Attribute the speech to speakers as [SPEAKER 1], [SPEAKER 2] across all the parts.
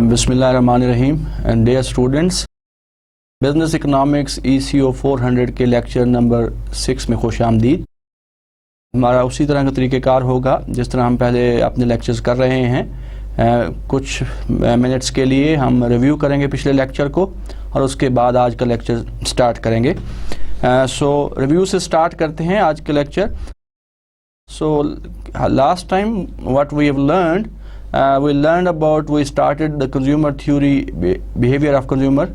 [SPEAKER 1] बिस्मिल्लाहिर्रहमानिर्रहीम and dear students, business economics ECO 400 के lecture number 6 में खुश आमदीद। हमारा उसी तरह का तरीक़ेकार होगा जिस तरह हम पहले अपने लेक्चर्स कर रहे हैं। कुछ मिनट्स के लिए हम रिव्यू करेंगे पिछले लेक्चर को और उसके बाद आज का लेक्चर स्टार्ट करेंगे। सो रिव्यू से स्टार्ट करते हैं आज के lecture. So last time what we have learned, we started the consumer theory, behavior of consumer,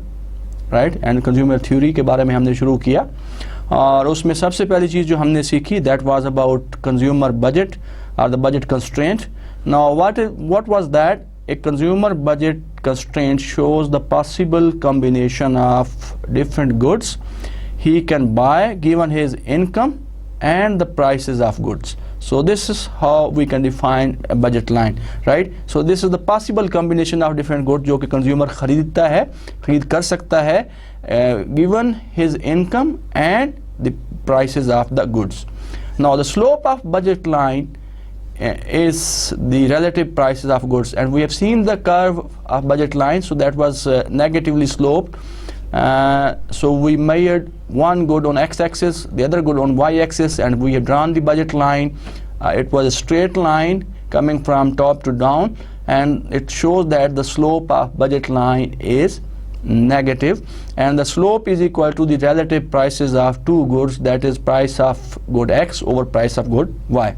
[SPEAKER 1] right, and consumer theory के बारे में हमने शुरू किया और उसमें सबसे पहली चीज़ जो हमने सीखी that was about consumer budget or the budget constraint. Now what was that? A consumer budget constraint shows the possible combination of different goods he can buy given his income and the prices of goods. So this is how we can define a budget line, right? So this is the possible combination of different goods जो कि consumer खरीद कर सकता है given his income and the prices of the goods. Now the slope of budget line is the relative prices of goods, and we have seen the curve of budget line, so that was negatively sloped. So we measured one good on x-axis, the other good on y-axis, and we have drawn the budget line. It was a straight line coming from top to down, and it shows that the slope of budget line is negative, and the slope is equal to the relative prices of two goods, that is price of good x over price of good y.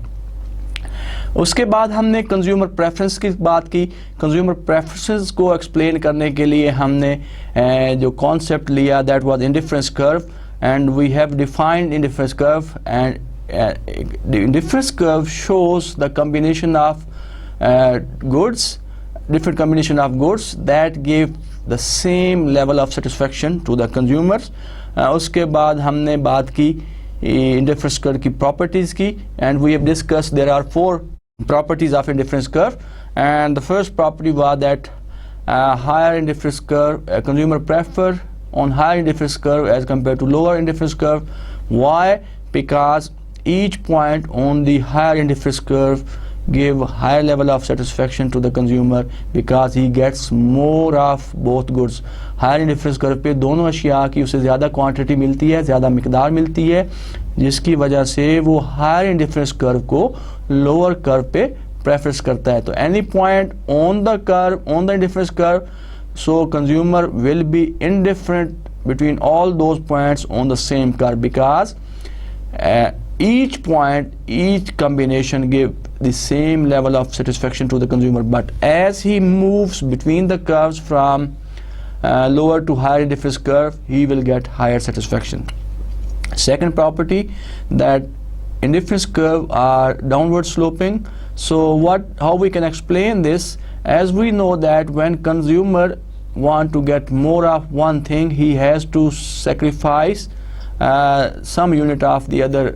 [SPEAKER 1] उसके बाद हमने consumer preference की बात की। Consumer preferences को explain करने के लिए हमने जो कॉन्सेप्ट लिया that was indifference curve, and we have defined indifference curve, and the indifference curve shows the combination of different combination of goods that give the same level of satisfaction to the consumers. उसके बाद हमने बात की indifference curve की properties की, and we have discussed there are 4 properties of indifference curve, and the first property was that higher indifference curve consumer prefer on higher indifference curve as compared to lower indifference curve. Why? Because each point on the higher indifference curve give higher level of satisfaction to the consumer because he gets more of both goods. Higher indifference curve पे दोनों अशिया की उसे ज़्यादा quantity मिलती है, ज़्यादा मिकदार मिलती है, जिसकी वजह से वो हायर इंडिफरेंस कर्व को लोअर कर्व पे प्रेफरेंस करता है। तो any point on the curve, on the indifference curve, so consumer will be indifferent between all those points on the same curve because each point, each combination give the same level of satisfaction to the consumer, but as he moves between the curves from lower to higher indifference curve, he will get higher satisfaction. Second property, that indifference curve are downward sloping. So how we can explain this? As we know that when consumer want to get more of one thing, he has to sacrifice some unit of the other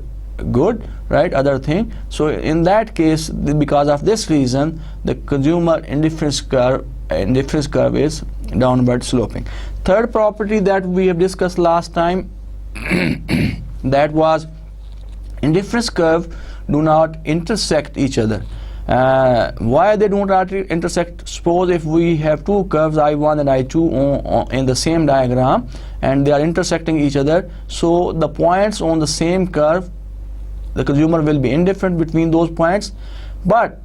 [SPEAKER 1] good, right, other thing. So in that case, because of this reason, the consumer indifference curve is downward sloping. Third property that we have discussed last time that was indifference curve do not intersect each other. Why they do not intersect? Suppose if we have two curves I1 and I2 in the same diagram and they are intersecting each other, so the points on the same curve, the consumer will be indifferent between those points, but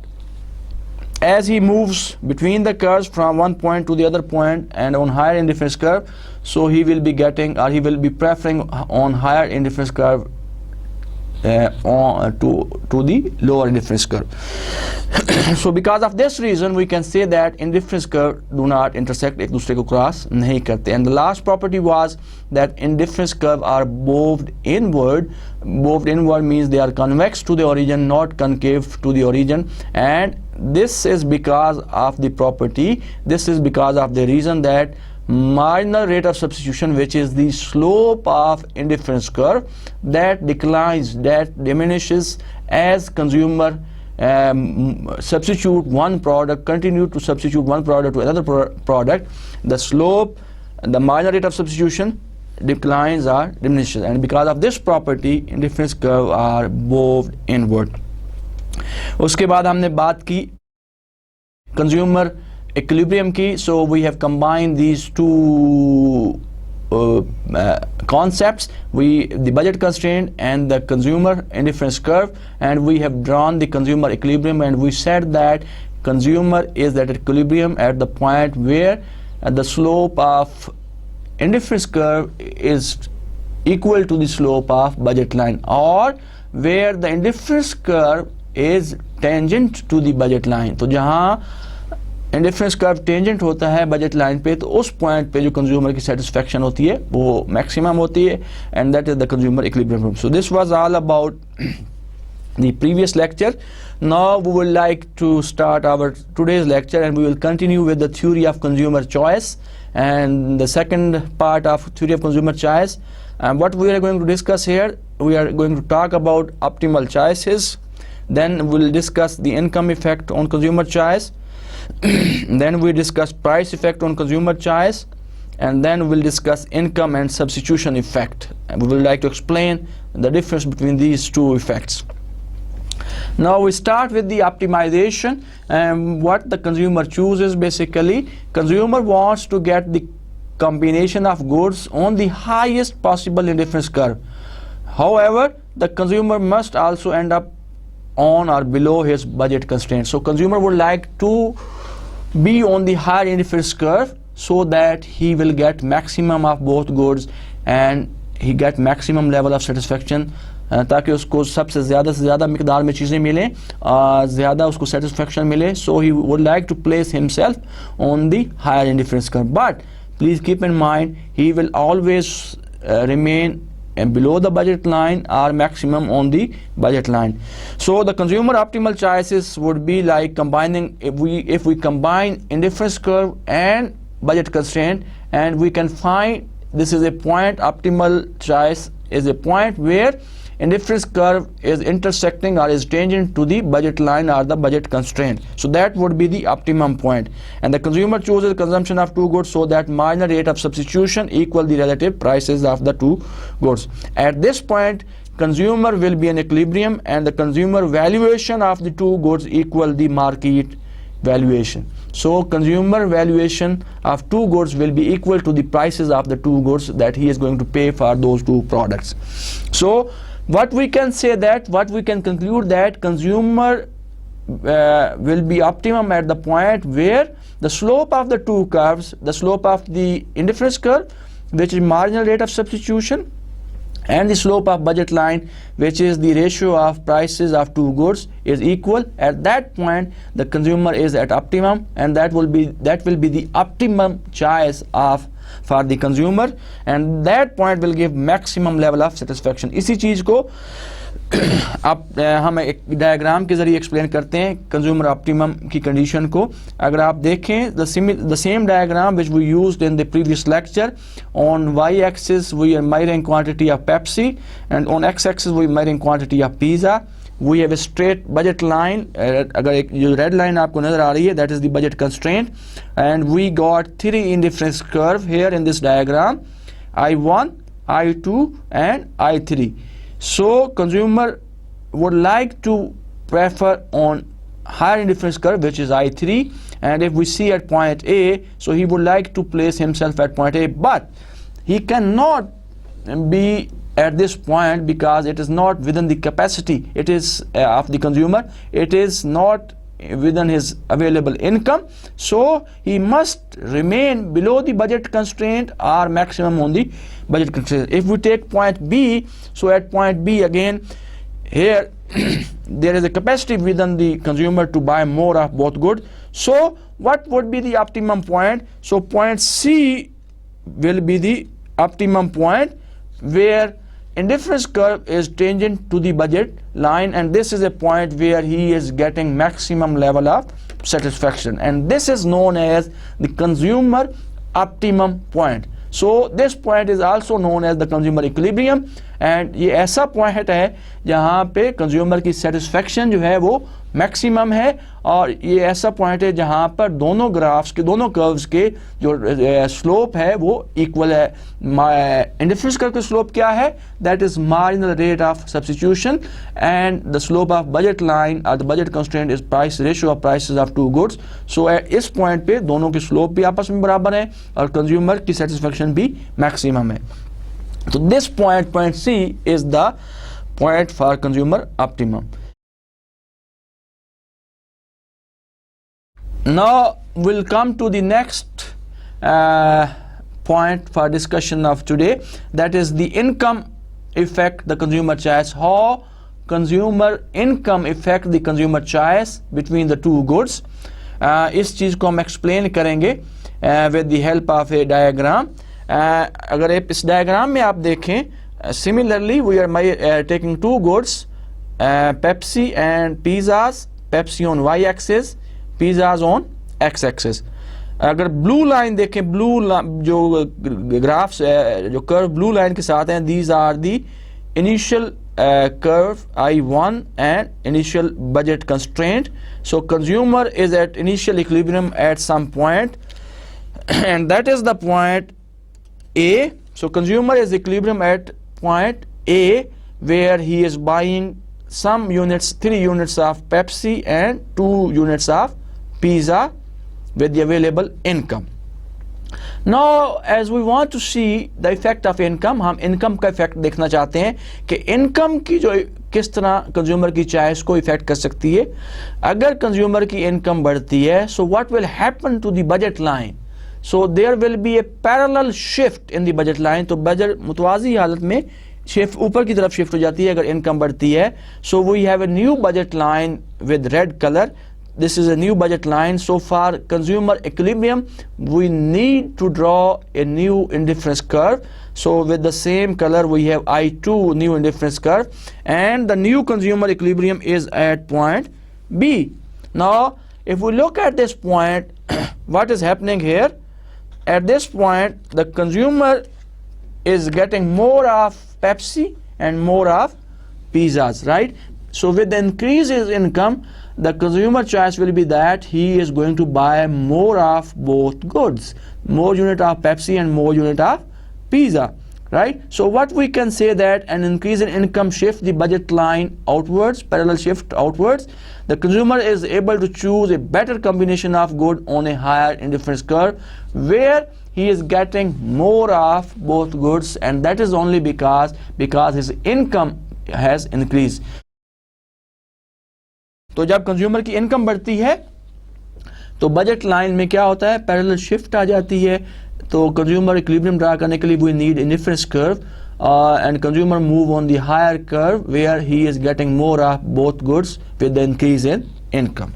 [SPEAKER 1] as he moves between the curves from one point to the other point and on higher indifference curve, so he will be getting, or he will be preferring on higher indifference curve to the lower indifference curve. So because of this reason we can say that indifference curve do not intersect, एक दूसरे को cross नहीं करते. And the last property was that indifference curve are bowed inward. Bowed inward means they are convex to the origin, not concave to the origin, and this is because of the property, this is because of the reason that marginal rate of substitution, which is the slope of indifference curve, that declines, that diminishes as consumer substitute one product, continue to substitute one product to another product. The slope, the marginal rate of substitution declines or diminishes, and because of this property indifference curve are bowed inward. उसके बाद हमने बात की consumer equilibrium key. So we have combined these two concepts, the budget constraint and the consumer indifference curve, and we have drawn the consumer equilibrium, and we said that consumer is at equilibrium at the point where the slope of indifference curve is equal to the slope of budget line, or where the indifference curve is tangent to the budget line. तो जहाँ indifference curve tangent होता है budget line पे, तो उस point पे जो consumer की सेटिस्फेक्शन होती है वो मैक्सिमम होती है, and that is the consumer equilibrium. So this was all about the previous lecture. Now we would like to start our today's lecture, and we will continue with the theory of consumer choice and the second part of theory of consumer choice. And what we are going to discuss here, we are going to talk about optimal choices, then we'll discuss the income effect on consumer choice, then we discuss price effect on consumer choice, and then we'll discuss income and substitution effect, and we would like to explain the difference between these two effects. Now we start with the optimization, and what the consumer chooses. Basically, consumer wants to get the combination of goods on the highest possible indifference curve. However, the consumer must also end up on or below his budget constraint. So consumer would like to be on the higher indifference curve so that he will get maximum of both goods and he get maximum level of satisfaction, ताकि उसको सबसे ज़्यादा मिकदार में चीज़ें मिलें, ज़्यादा उसको satisfaction मिले. So he would like to place himself on the higher indifference curve, but please keep in mind he will always remain below the budget line or maximum on the budget line. So the consumer optimal choices would be like combining, if we combine indifference curve and budget constraint, and we can find this is a point. Optimal choice is a point where indifference curve is intersecting or is tangent to the budget line or the budget constraint. So that would be the optimum point, and the consumer chooses consumption of two goods so that marginal rate of substitution equal the relative prices of the two goods. At this point, consumer will be in equilibrium, and the consumer valuation of the two goods equal the market valuation. So consumer valuation of two goods will be equal to the prices of the two goods that he is going to pay for those two products. So what we can say, that what we can conclude, that consumer will be optimum at the point where the slope of the two curves, the slope of the indifference curve, which is marginal rate of substitution, and the slope of budget line, which is the ratio of prices of two goods, is equal. At that point the consumer is at optimum, and that will be the optimum choice of for the consumer, and that point will give maximum level of satisfaction. इसी चीज़ को अब हम एक diagram के ज़रिए explain करते हैं consumer optimum की कंडीशन को. अगर आप देखें the same diagram which we used in the previous lecture, on y-axis we are measuring quantity of Pepsi, and on x-axis we are measuring quantity of pizza. We have a straight budget line. अगर एक जो red line आपको नजर आ रही है, that is the budget constraint, and we got three indifference curve here in this diagram: I1, I2, and I3. So consumer would like to prefer on higher indifference curve, which is I3, and if we see at point A, so he would like to place himself at point A, but he cannot be at this point because it is not within the capacity, it is of the consumer, it is not within his available income, so he must remain below the budget constraint or maximum on the budget constraint. If we take point B, so at point B again, here there is a capacity within the consumer to buy more of both goods. So what would be the optimum point? So point C will be the optimum point where indifference curve is tangent to the budget line, and this is a point where he is getting maximum level of satisfaction, and this is known as the consumer optimum point. So this point is also known as the consumer equilibrium, and ये ऐसा point है जहाँ पे consumer की satisfaction जो है वो maximum है, और ये ऐसा पॉइंट है जहाँ पर दोनों ग्राफ्स के, दोनों कर्व्स के जो स्लोप है वो इक्वल है। इंडिफरेंस कर्व का स्लोप क्या है? That is marginal rate of substitution, and the slope of budget line और the budget constraint is price ratio of prices of two goods. So इस पॉइंट पे दोनों के स्लोप भी आपस में बराबर है और कंज्यूमर की सेटिस्फेक्शन भी मैक्सिमम है। तो this point C is the point for consumer optimum. Now we'll come to the next point for discussion of today, that is the income affect the consumer choice. How consumer income affect the consumer choice between the two goods. इस चीज़ को हम explain करेंगे with the help of a diagram. अगर इस diagram में आप देखें, similarly we are taking two goods, Pepsi and pizzas. Pepsi on y-axis, pizzas on x axis. अगर ब्लू लाइन देखें, जो ग्राफ्स जो कर्व ब्लू लाइन के साथ हैं, these are the initial curve I1 and initial budget constraint. So consumer is at initial equilibrium at some point and that is the point A. So consumer is equilibrium at point A, where he is buying some units, 3 units of Pepsi and 2 units of pizza with the available income. Now as we want to see the effect of income, हम income का effect देखना चाहते हैं कि income की जो किस तरह consumer की choice को effect कर सकती है। अगर consumer की income बढ़ती है, so what will happen to the budget line? So there will be a parallel shift in the budget line. तो बजट मुतवाज़ी हालत में शिफ्ट ऊपर की तरफ शिफ्ट हो जाती है अगर इनकम बढ़ती है। So we have a new budget line with red color. This is a new budget line. So for consumer equilibrium, we need to draw a new indifference curve. So with the same color, we have I2 new indifference curve, and the new consumer equilibrium is at point B. Now, if we look at this point, what is happening here? At this point, the consumer is getting more of Pepsi and more of pizzas, right? So with the increase in income, the consumer choice will be that he is going to buy more of both goods, more unit of Pepsi and more unit of pizza, right? So what we can say that an increase in income shift the budget line outwards, parallel shift outwards. The consumer is able to choose a better combination of good on a higher indifference curve, where he is getting more of both goods, and that is only because his income has increased. तो जब consumer की income बढ़ती है तो budget line में क्या होता है? पैरेलल शिफ्ट आ जाती है। तो कंज्यूमर इक्विलिब्रियम ड्रा करने के लिए we need indifference curve, and consumer move on the higher curve where he is getting more of both goods with the increase in income.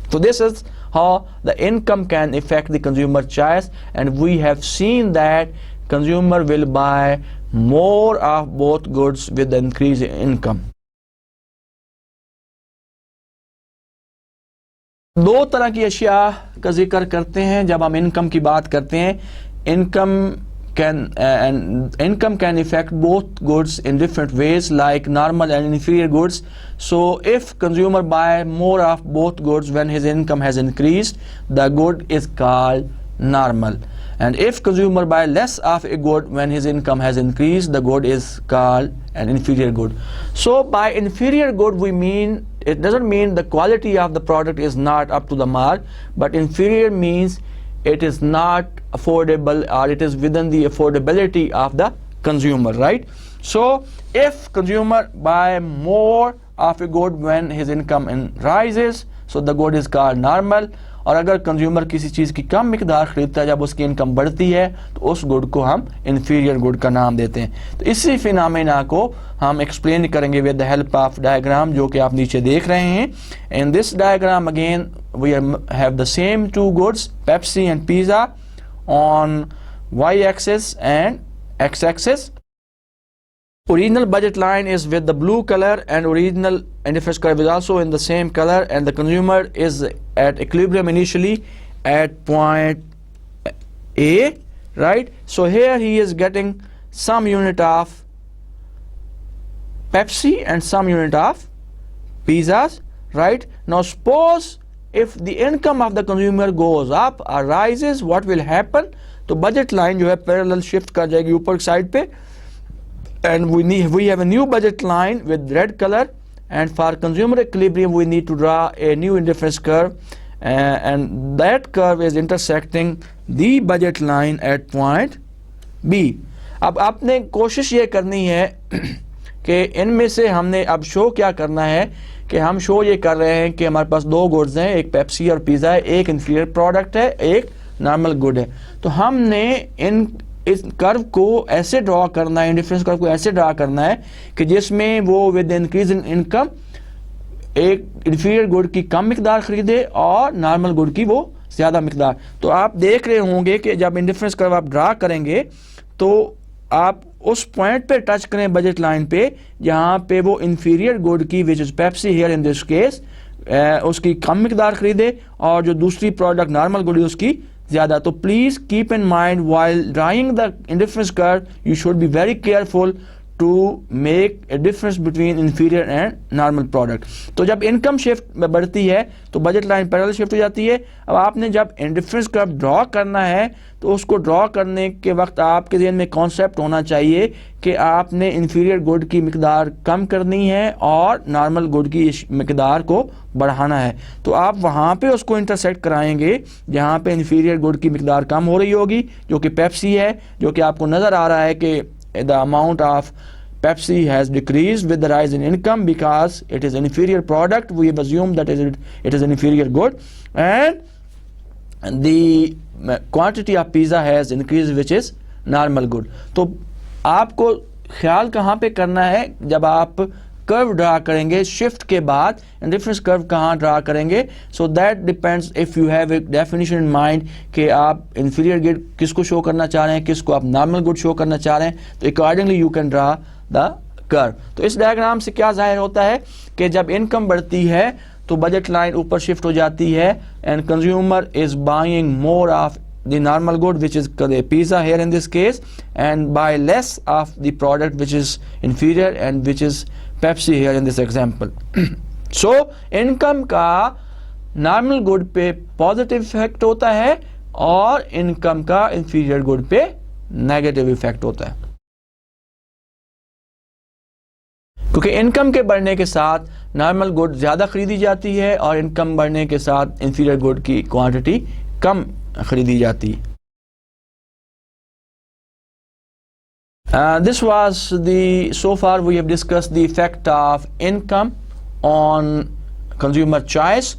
[SPEAKER 1] So this is how the income can affect the consumer choice, and we have seen that consumer will buy more of both goods with the increase in income. दो तरह की अशिया का जिक्र करते हैं जब हम इनकम की बात करते हैं। Income can affect both goods in different ways, like normal and inferior goods. So if consumer buy more of both goods when his income has increased, the good is called normal. And if consumer buy less of a good when his income has increased, the good is called an inferior good. So by inferior good we mean, it doesn't mean the quality of the product is not up to the mark, but inferior means it is not affordable, or it is within the affordability of the consumer, right? So if consumer buy more of a good when his income rises, so the good is called normal. और अगर consumer किसी चीज़ की कम मिकदार खरीदता है जब उसकी income बढ़ती है तो उस गुड को हम इन्फीरियर गुड का नाम देते हैं। तो इसी फिनोमेना को हम एक्सप्लेन करेंगे with the help of diagram जो कि आप नीचे देख रहे हैं। In this diagram again we have the same two goods, Pepsi and pizza on Y axis and X axis. Original budget line is with the blue color, and original indifference curve is also in the same color, and the consumer is at equilibrium initially at point A, right? So here he is getting some unit of Pepsi and some unit of pizzas, right? Now suppose if the income of the consumer goes up or rises, what will happen? तो budget line जो है parallel shift कर जाएगी ऊपर side पे, and we have a new budget line with red color, and for consumer equilibrium we need to draw a new indifference curve, and that curve is intersecting the budget line at point B. अब आपने कोशिश ये करनी है कि इनमें से हमने अब शो क्या करना है कि हम शो ये कर रहे हैं कि हमारे पास दो गुड्स हैं, एक पेप्सी और पिज़्ज़ा है, एक इन्फीरियर प्रोडक्ट है, एक नॉर्मल गुड है। तो हमने इस कर्व को ऐसे ड्रॉ करना है, इंडिफरेंस कर्व को ऐसे ड्रॉ करना है कि जिसमें वो विद इंक्रीज इन इनकम एक इन्फीरियर गुड की कम मिकदार खरीदे और नॉर्मल गुड की वो ज़्यादा मिकदार। तो आप देख रहे होंगे कि जब इंडिफरेंस कर्व आप ड्रा करेंगे तो आप उस पॉइंट पे टच करें बजट लाइन पे जहाँ पे वो इन्फीरियर गुड की which is Pepsi here in this case उसकी कम मिकदार खरीदे और जो दूसरी प्रोडक्ट नॉर्मल गुड है उसकी ज़्यादा। तो please keep in mind while drawing the indifference curve you should be very careful to make a difference between inferior and normal product. तो जब इनकम शिफ्ट बढ़ती है तो बजट लाइन पैरेलल शिफ्ट हो जाती है। अब आपने जब इंडिफरेंस कर्व ड्रॉ करना है तो उसको ड्रॉ करने के वक्त आपके ज़हन में कॉन्सेप्ट होना चाहिए कि आपने इन्फीरियर गुड की मिकदार कम करनी है और नॉर्मल गुड की मिकदार को बढ़ाना है। तो आप वहाँ पे उसको इंटरसेक्ट कराएंगे जहाँ पे इन्फीरियर गुड की मिकदार कम हो रही होगी, जो कि पेप्सी है, जो कि आपको नज़र आ रहा है कि the amount of Pepsi has decreased with the rise in income because it is an inferior product. We have assumed that it is an inferior good, and the quantity of pizza has increased, which is normal good. तो आपको ख्याल कहाँ पे करना है जब आप curve draw करेंगे शिफ्ट के बाद, इंडिफरेंस कर्व कहाँ ड्रा करेंगे? So that depends if you have a definition in mind कि आप इन्फीरियर गुड किसको शो करना चाह रहे हैं, किसको आप नॉर्मल गुड शो करना चाह रहे हैं, तो accordingly you can draw the curve. तो इस डायग्राम से क्या जाहिर होता है कि जब इनकम बढ़ती है तो बजट लाइन ऊपर शिफ्ट हो जाती है and consumer is buying more of the normal good, which is the pizza here in this case, and buy less of the product which is inferior and which is Pepsi here in this example. So income का normal good पे positive effect होता है और income का inferior good पे negative effect होता है, क्योंकि इनकम के बढ़ने के साथ नॉर्मल गुड ज़्यादा खरीदी जाती है और इनकम बढ़ने के साथ इंफीरियर गुड की क्वांटिटी कम खरीदी जाती है। This was so far we have discussed the effect of income on consumer choice.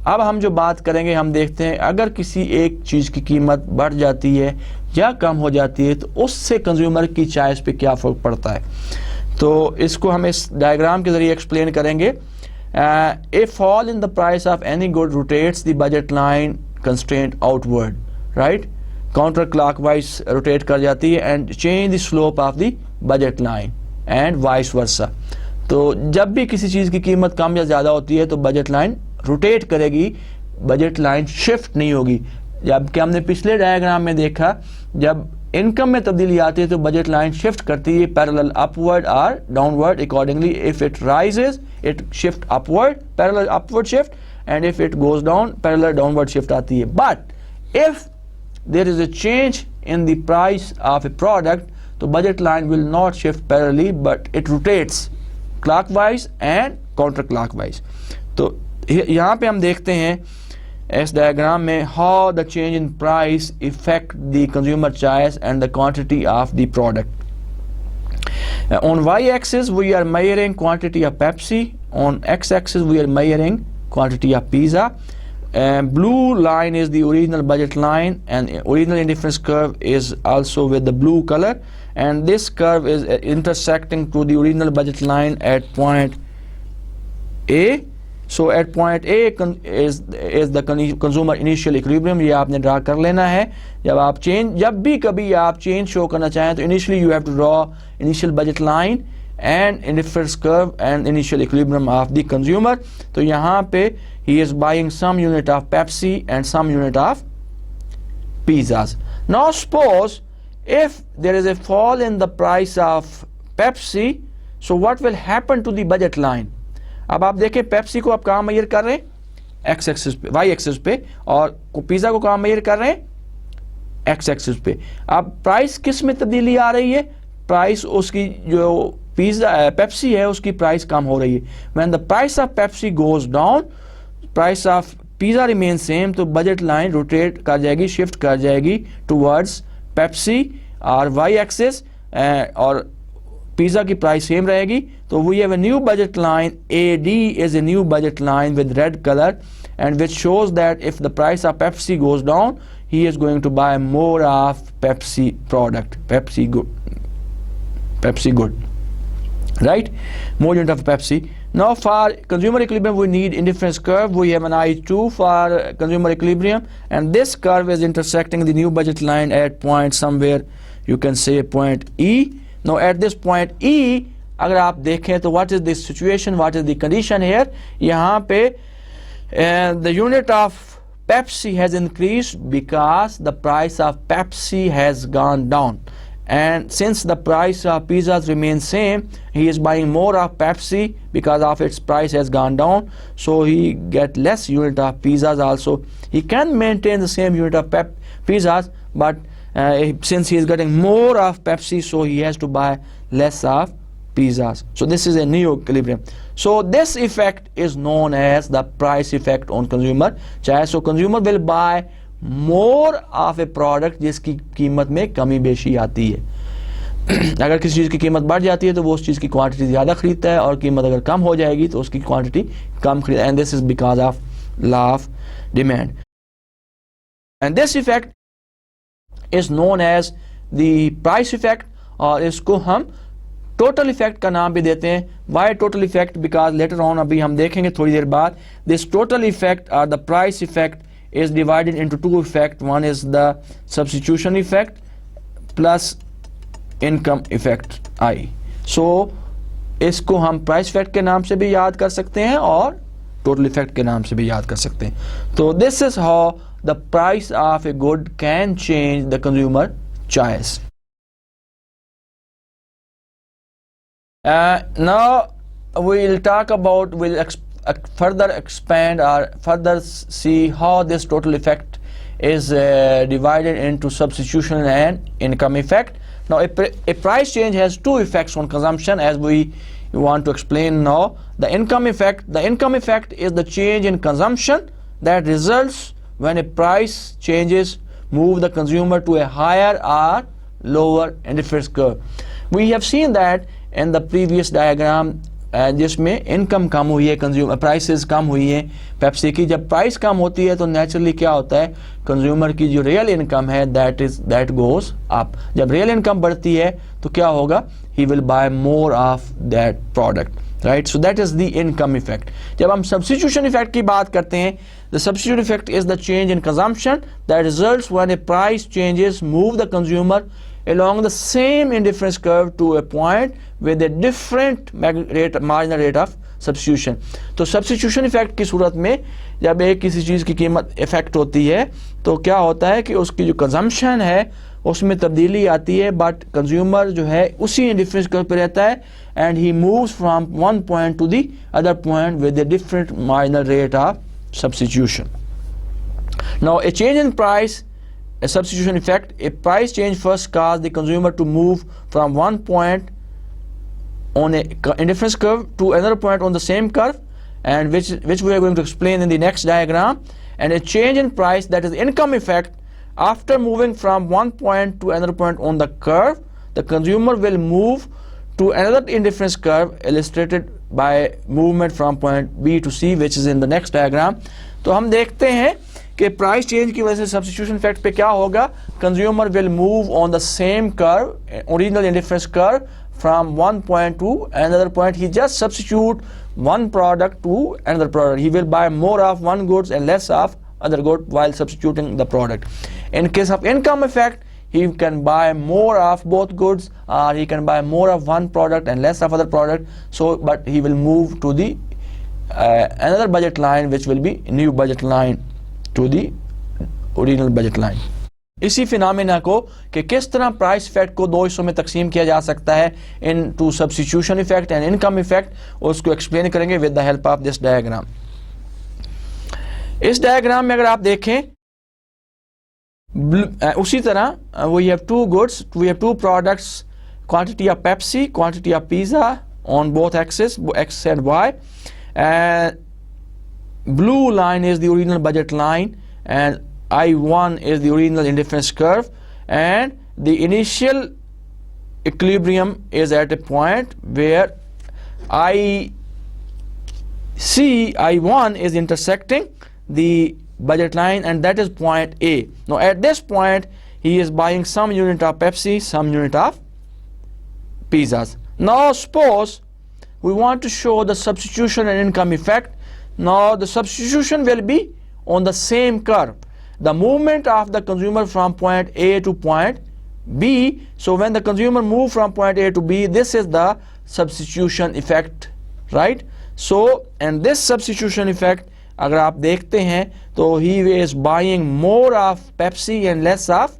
[SPEAKER 1] अब हम जो बात करेंगे हम देखते हैं अगर किसी एक चीज़ की कीमत बढ़ जाती है या कम हो जाती है तो उससे कंज्यूमर की चॉइस पे क्या फ़र्क पड़ता है। तो इसको हम इस डायग्राम के ज़रिए एक्सप्लेन करेंगे। A fall in the price of any good rotates the budget line constraint outward, right, counter clockwise rotate कर जाती है and change the slope of the budget line and vice versa. तो जब भी किसी चीज़ की कीमत कम या ज़्यादा होती है तो बजट लाइन रोटेट करेगी, बजट लाइन शिफ्ट नहीं होगी। जबकि हमने पिछले डायग्राम में देखा जब इनकम में तब्दीली आती है तो बजट लाइन शिफ्ट करती है पैरेलल अपवर्ड और downward accordingly. If it rises it shift upward, parallel upward shift, and if it goes down parallel downward shift आती है। But if there is a change in the price of a product तो budget line will not shift parallelly but it rotates clockwise and counter clockwise. तो यहाँ पे हम देखते हैं इस डायग्राम में how the change in price effect the consumer choice and the quantity of the product. On y-axis we are measuring quantity of Pepsi, on x-axis we are measuring quantity of pizza. Blue line is the original budget line and original indifference curve is also with the blue color, and this curve is intersecting to the original budget line at point A. So at point A is the consumer initial equilibrium. ये आपने draw कर लेना है। जब भी कभी आप change show करना चाहें तो initially you have to draw initial budget line and indifference curve and initial equilibrium of the consumer. तो यहाँ पे he is buying some unit of Pepsi and some unit of pizzas. Now suppose if there is a fall in the price of Pepsi, So what will happen to the budget line? अब आप देखें Pepsi को आप कहाँ major कर रहे हैं x axis पे, वाई एक्सिस पे, और पिज़्ज़ा को कहाँ मेजर कर रहे हैं एक्स एक्सिस पे। अब प्राइस किस में तब्दीली आ रही है, प्राइस उसकी जो पिज़्ज़ा पेप्सी है उसकी प्राइस कम हो रही है। When the price of Pepsi goes down, price of pizza remain same, तो बजट लाइन रोटेट कर जाएगी, शिफ्ट कर जाएगी टूवर्ड्स पेप्सी और वाई एक्सिस, और पिज़्ज़ा की प्राइस सेम रहेगी। तो we have a new budget line. AD is a new budget line with red color, and which shows that if the price of Pepsi goes down, he is going to buy more of Pepsi product, Pepsi good, right? More unit of Pepsi. Now for consumer equilibrium, we need indifference curve. We have an I2 for consumer equilibrium, and this curve is intersecting the new budget line at point somewhere, you can say point E. Now at this point E, अगर आप देखें तो what is the situation, what is the condition here? यहाँ पे the unit of Pepsi has increased because the price of Pepsi has gone down, and since the price of pizzas remains same, he is buying more of Pepsi because of its price has gone down, so he get less unit of pizzas. Also he can maintain the same unit of pizzas, but since he is getting more of Pepsi, so he has to buy less of pizzas. So this is a new equilibrium. So this effect is known as the price effect on consumer choice. So consumer will buy more of a product जिसकी कीमत में कमी बेशी आती है। अगर किसी चीज़ की कीमत बढ़ जाती है तो वो उस चीज़ की क्वांटिटी ज़्यादा खरीदता है, और कीमत अगर कम हो जाएगी तो उसकी क्वांटिटी कम खरीद, and this is because of law of demand. And this effect is known as the price effect, और इसको हम टोटल इफेक्ट का नाम भी देते हैं। Why total effect? Because later on, अभी हम देखेंगे थोड़ी देर बाद, दिस टोटल इफेक्ट और the price effect is divided into two effects. One is the substitution effect plus income effect I. So इसको हम प्राइस इफेक्ट के नाम से भी याद कर सकते हैं और टोटल इफेक्ट के नाम से भी याद कर सकते हैं। तो this is how the price of a good can change the consumer choice. Now we'll talk about, further expand or further see how this total effect is divided into substitution and income effect. Now a price change has two effects on consumption, as we want to explain now. The income effect is the change in consumption that results when a price changes move the consumer to a higher or lower indifference curve. We have seen that in the previous diagram, जिसमें income कम हुई है, consumer prices कम हुई है Pepsi की। जब price कम होती है तो नेचुरली क्या होता है, कंज्यूमर की जो रियल इनकम है दैट गोज अप। जब रियल इनकम बढ़ती है तो क्या होगा, he will buy more of that product, right. So that is the income effect. जब हम सब्स्टिट्यूशन इफेक्ट की बात करते हैं, the substitution effect is the change in consumption that results when A price changes move the consumer along the same indifference curve to a point with a different marginal rate of substitution. तो substitution effect की सूरत में जब एक किसी चीज़ की कीमत effect होती है तो क्या होता है कि उसकी जो कंजम्पशन है उसमें तब्दीली आती है, बट कंज्यूमर जो है उसी इंडिफरेंस कर्व पे रहता है, and he moves from one point to the other point with a different marginal rate of substitution. Now a change in price, a substitution effect, a price change first caused the consumer to move from one point on a indifference curve to another point on the same curve, and which we are going to explain in the next diagram. And a change in price, that is income effect, after moving from one point to another point on the curve, the consumer will move to another indifference curve illustrated by movement from point B to C, which is in the next diagram. तो हम देखते हैं कि price change की वजह से substitution effect पे क्या होगा, consumer will move on the same curve, original indifference curve, from one point to another point. He just substitute one product to another product. He will buy more of one goods and less of other good while substituting the product. In case of income effect, he can buy more of both goods, or he can buy more of one product and less of other product. So, but he will move to the another budget line, which will be new budget line to the original budget line. इसी phenomena को कि किस तरह price effect को दो हिस्सों में तकसीम किया जा सकता है, in two substitution effect and income effect, उसको एक्सप्लेन करेंगे with the help of this diagram. इस डायग्राम में अगर आप देखें उसी तरह we have two goods, we have two products, quantity of Pepsi, quantity of pizza on both axes, x and y, and blue line is the original budget line and I1 is the original indifference curve, and the initial equilibrium is at a point where I I1 is intersecting the budget line, and that is point A. Now at this point he is buying some unit of Pepsi, some unit of pizzas. Now suppose we want to show the substitution and income effect. Now the substitution will be on the same curve, the movement of the consumer from point A to point B. So when the consumer move from point A to B, this is the substitution effect, right? So and this substitution effect, अगर आप देखते हैं तो he is buying more of Pepsi and less of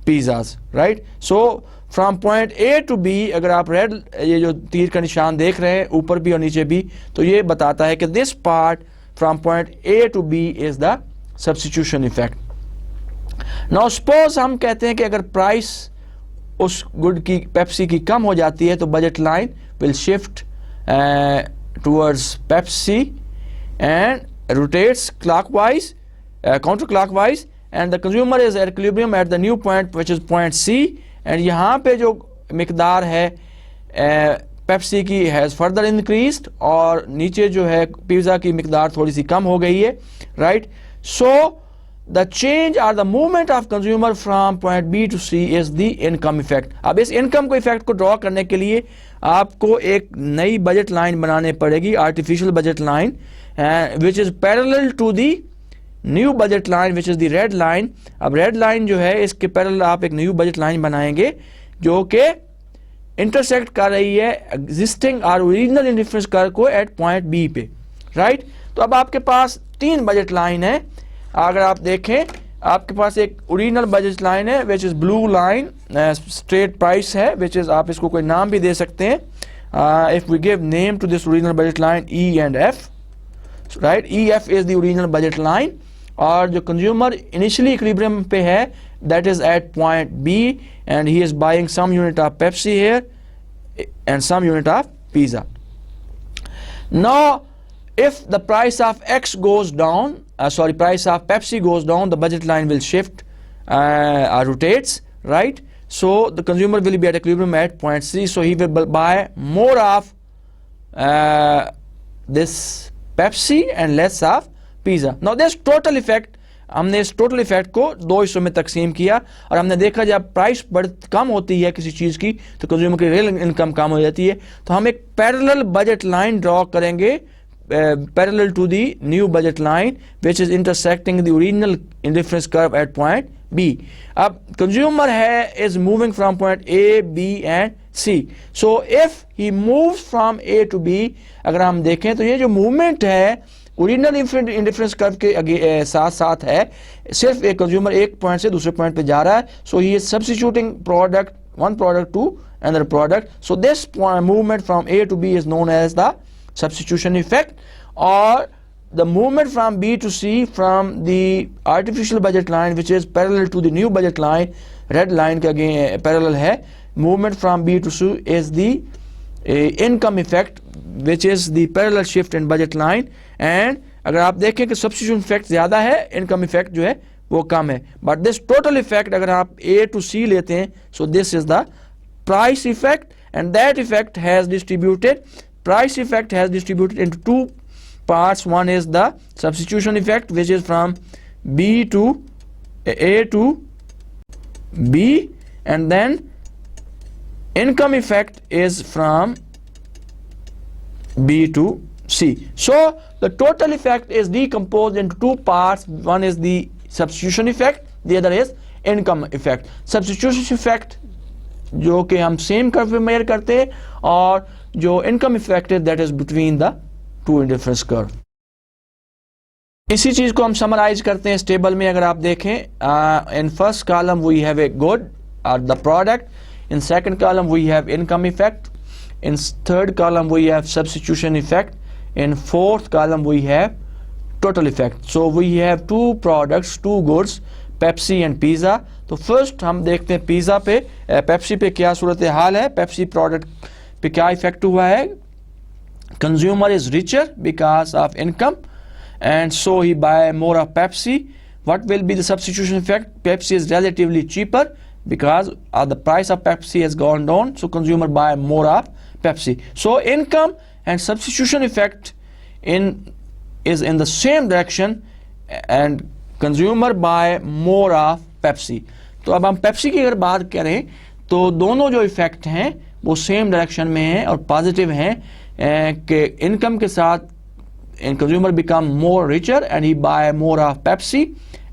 [SPEAKER 1] pizzas, right? So from point A to B, अगर आप red ये जो तीर का निशान देख रहे हैं ऊपर भी और नीचे भी, तो ये बताता है कि this part from point A to B is the substitution effect. Now suppose हम कहते हैं कि अगर प्राइस उस गुड की पेप्सी की कम हो जाती है तो budget line will shift towards Pepsi and rotates clockwise, counterclockwise, and the consumer is at equilibrium at the new point which is point C, and यहाँ पे जो मिकदार है पेप्सी की हैज़ फर्दर इंक्रीज्ड और नीचे जो है पिज़्ज़ा की मिकदार थोड़ी सी कम हो गई है, right? So the change are the movement of consumer from point B to C is the income effect. अब इस इनकम को इफेक्ट को ड्रॉ करने के लिए आपको एक नई बजट लाइन बनाने पड़ेगी, artificial budget line, which is parallel to the new budget line which is the red line. अब रेड लाइन जो है इसके पैरेलल आप एक न्यू बजट लाइन बनाएंगे जो कि इंटरसेक्ट कर रही है एग्जिस्टिंग और ओरिजिनल इंडिफरेंस कर्व को एट पॉइंट बी पे, राइट? तो अब आपके पास तीन बजट लाइन है. अगर आप देखें आपके पास एक ओरिजिनल बजट लाइन है which is blue line, straight price है, विच इज आप इसको कोई नाम भी दे सकते हैं. If we give name to this original budget line E and F, right? E F is the original budget line और जो कंज्यूमर इनिशियली इक्विलिब्रियम पे है that is at point B and he is buying some unit of Pepsi here and some unit of pizza. Now if the price of X goes down, price of Pepsi goes down, the budget line will shift or rotates, right? So the consumer will be at equilibrium at point C, so he will buy more of this Pepsi and less of pizza. Now this total effect, हमने इस total effect को दो हिस्सों में तकसीम किया और हमने देखा जब प्राइस कम होती है किसी चीज़ की तो कंज्यूमर की रियल इनकम कम हो जाती है. तो हम एक पैरेलल बजट लाइन ड्रॉ करेंगे parallel to the new budget line which is intersecting the original indifference curve at point B. अब consumer is moving from point A, B and C. So if he moves from A to B, अगर हम देखें तो ये जो movement है original indifference curve के साथ साथ है, सिर्फ एक कंज्यूमर एक पॉइंट से दूसरे पॉइंट पे जा रहा है. So he is substituting product one product to another product. So this movement from A to B is known as the substitution effect, or the movement from B to C from the artificial budget line which is parallel to the new budget line, red line के again parallel है, movement from B to C is the income effect which is the parallel shift in budget line. and अगर आप देखें कि substitution effect ज़्यादा है, income effect जो है वो कम है. but this total effect अगर आप A to C लेते हैं, so this is the price effect, and that effect has distributed into two parts. One is the substitution effect which is from B to A to B, and then income effect is from B to C. So the total effect is decomposed into two parts. One is the substitution effect, the other is income effect. Substitution effect जो कि हम same curve पे major करते हैं और जो income effect है that is between the to indifference curve. इसी चीज को हम समराइज करते हैं इस टेबल में। अगर आप देखें, in first column we have a good और the product, in second column we have income effect, in third column we have substitution effect, in fourth column we have total effect. So we have two products, two goods, Pepsi and pizza. तो first हम देखते हैं pizza पे, Pepsi पे क्या सूरत हाल है, Pepsi product पे क्या इफेक्ट हुआ है। Consumer is richer because of income and so he buy more of Pepsi. What will be the substitution effect? Pepsi is relatively cheaper because the price of Pepsi has gone down, so consumer buy more of Pepsi. So income and substitution effect is in the same direction and consumer buy more of Pepsi. तो अब हम Pepsi की अगर बात करें तो दोनों जो इफेक्ट हैं वो सेम डायरेक्शन में हैं और पॉजिटिव हैं कि इनकम के साथ consumer become more richer and he buy more of Pepsi,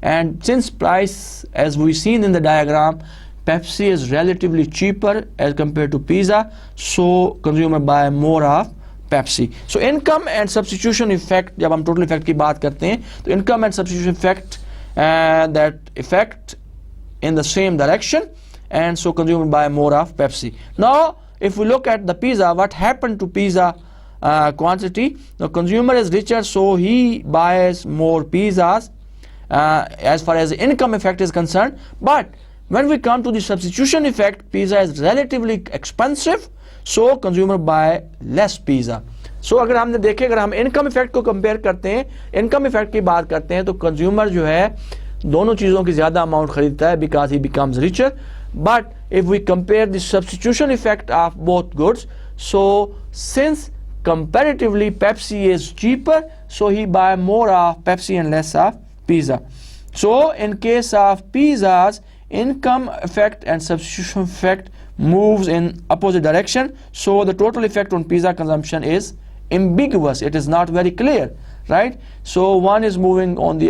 [SPEAKER 1] and since price as we seen in the diagram, Pepsi is relatively cheaper as compared to pizza, so consumer buy more of Pepsi. So income and substitution effect, जब हम total effect की बात करते हैं तो income and substitution effect that effect in the same direction, and so consumer buy more of Pepsi. Now if we look at the pizza, what happened to pizza quantity? The consumer is richer, so he buys more pizzas as far as the income effect is concerned. But when we come to the substitution effect, pizza is relatively expensive, so consumer buy less pizza. So अगर हमने देखे, अगर हम income effect को compare करते हैं, income effect की बात करते हैं तो कंज्यूमर जो है दोनों चीज़ों की ज़्यादा अमाउंट खरीदता है because he becomes richer. But if we compare the substitution effect of both goods, so since comparatively Pepsi is cheaper, so he buy more of Pepsi and less of pizza. So in case of pizzas, income effect and substitution effect moves in opposite direction, so the total effect on pizza consumption is ambiguous, it is not very clear, right? So one is moving on the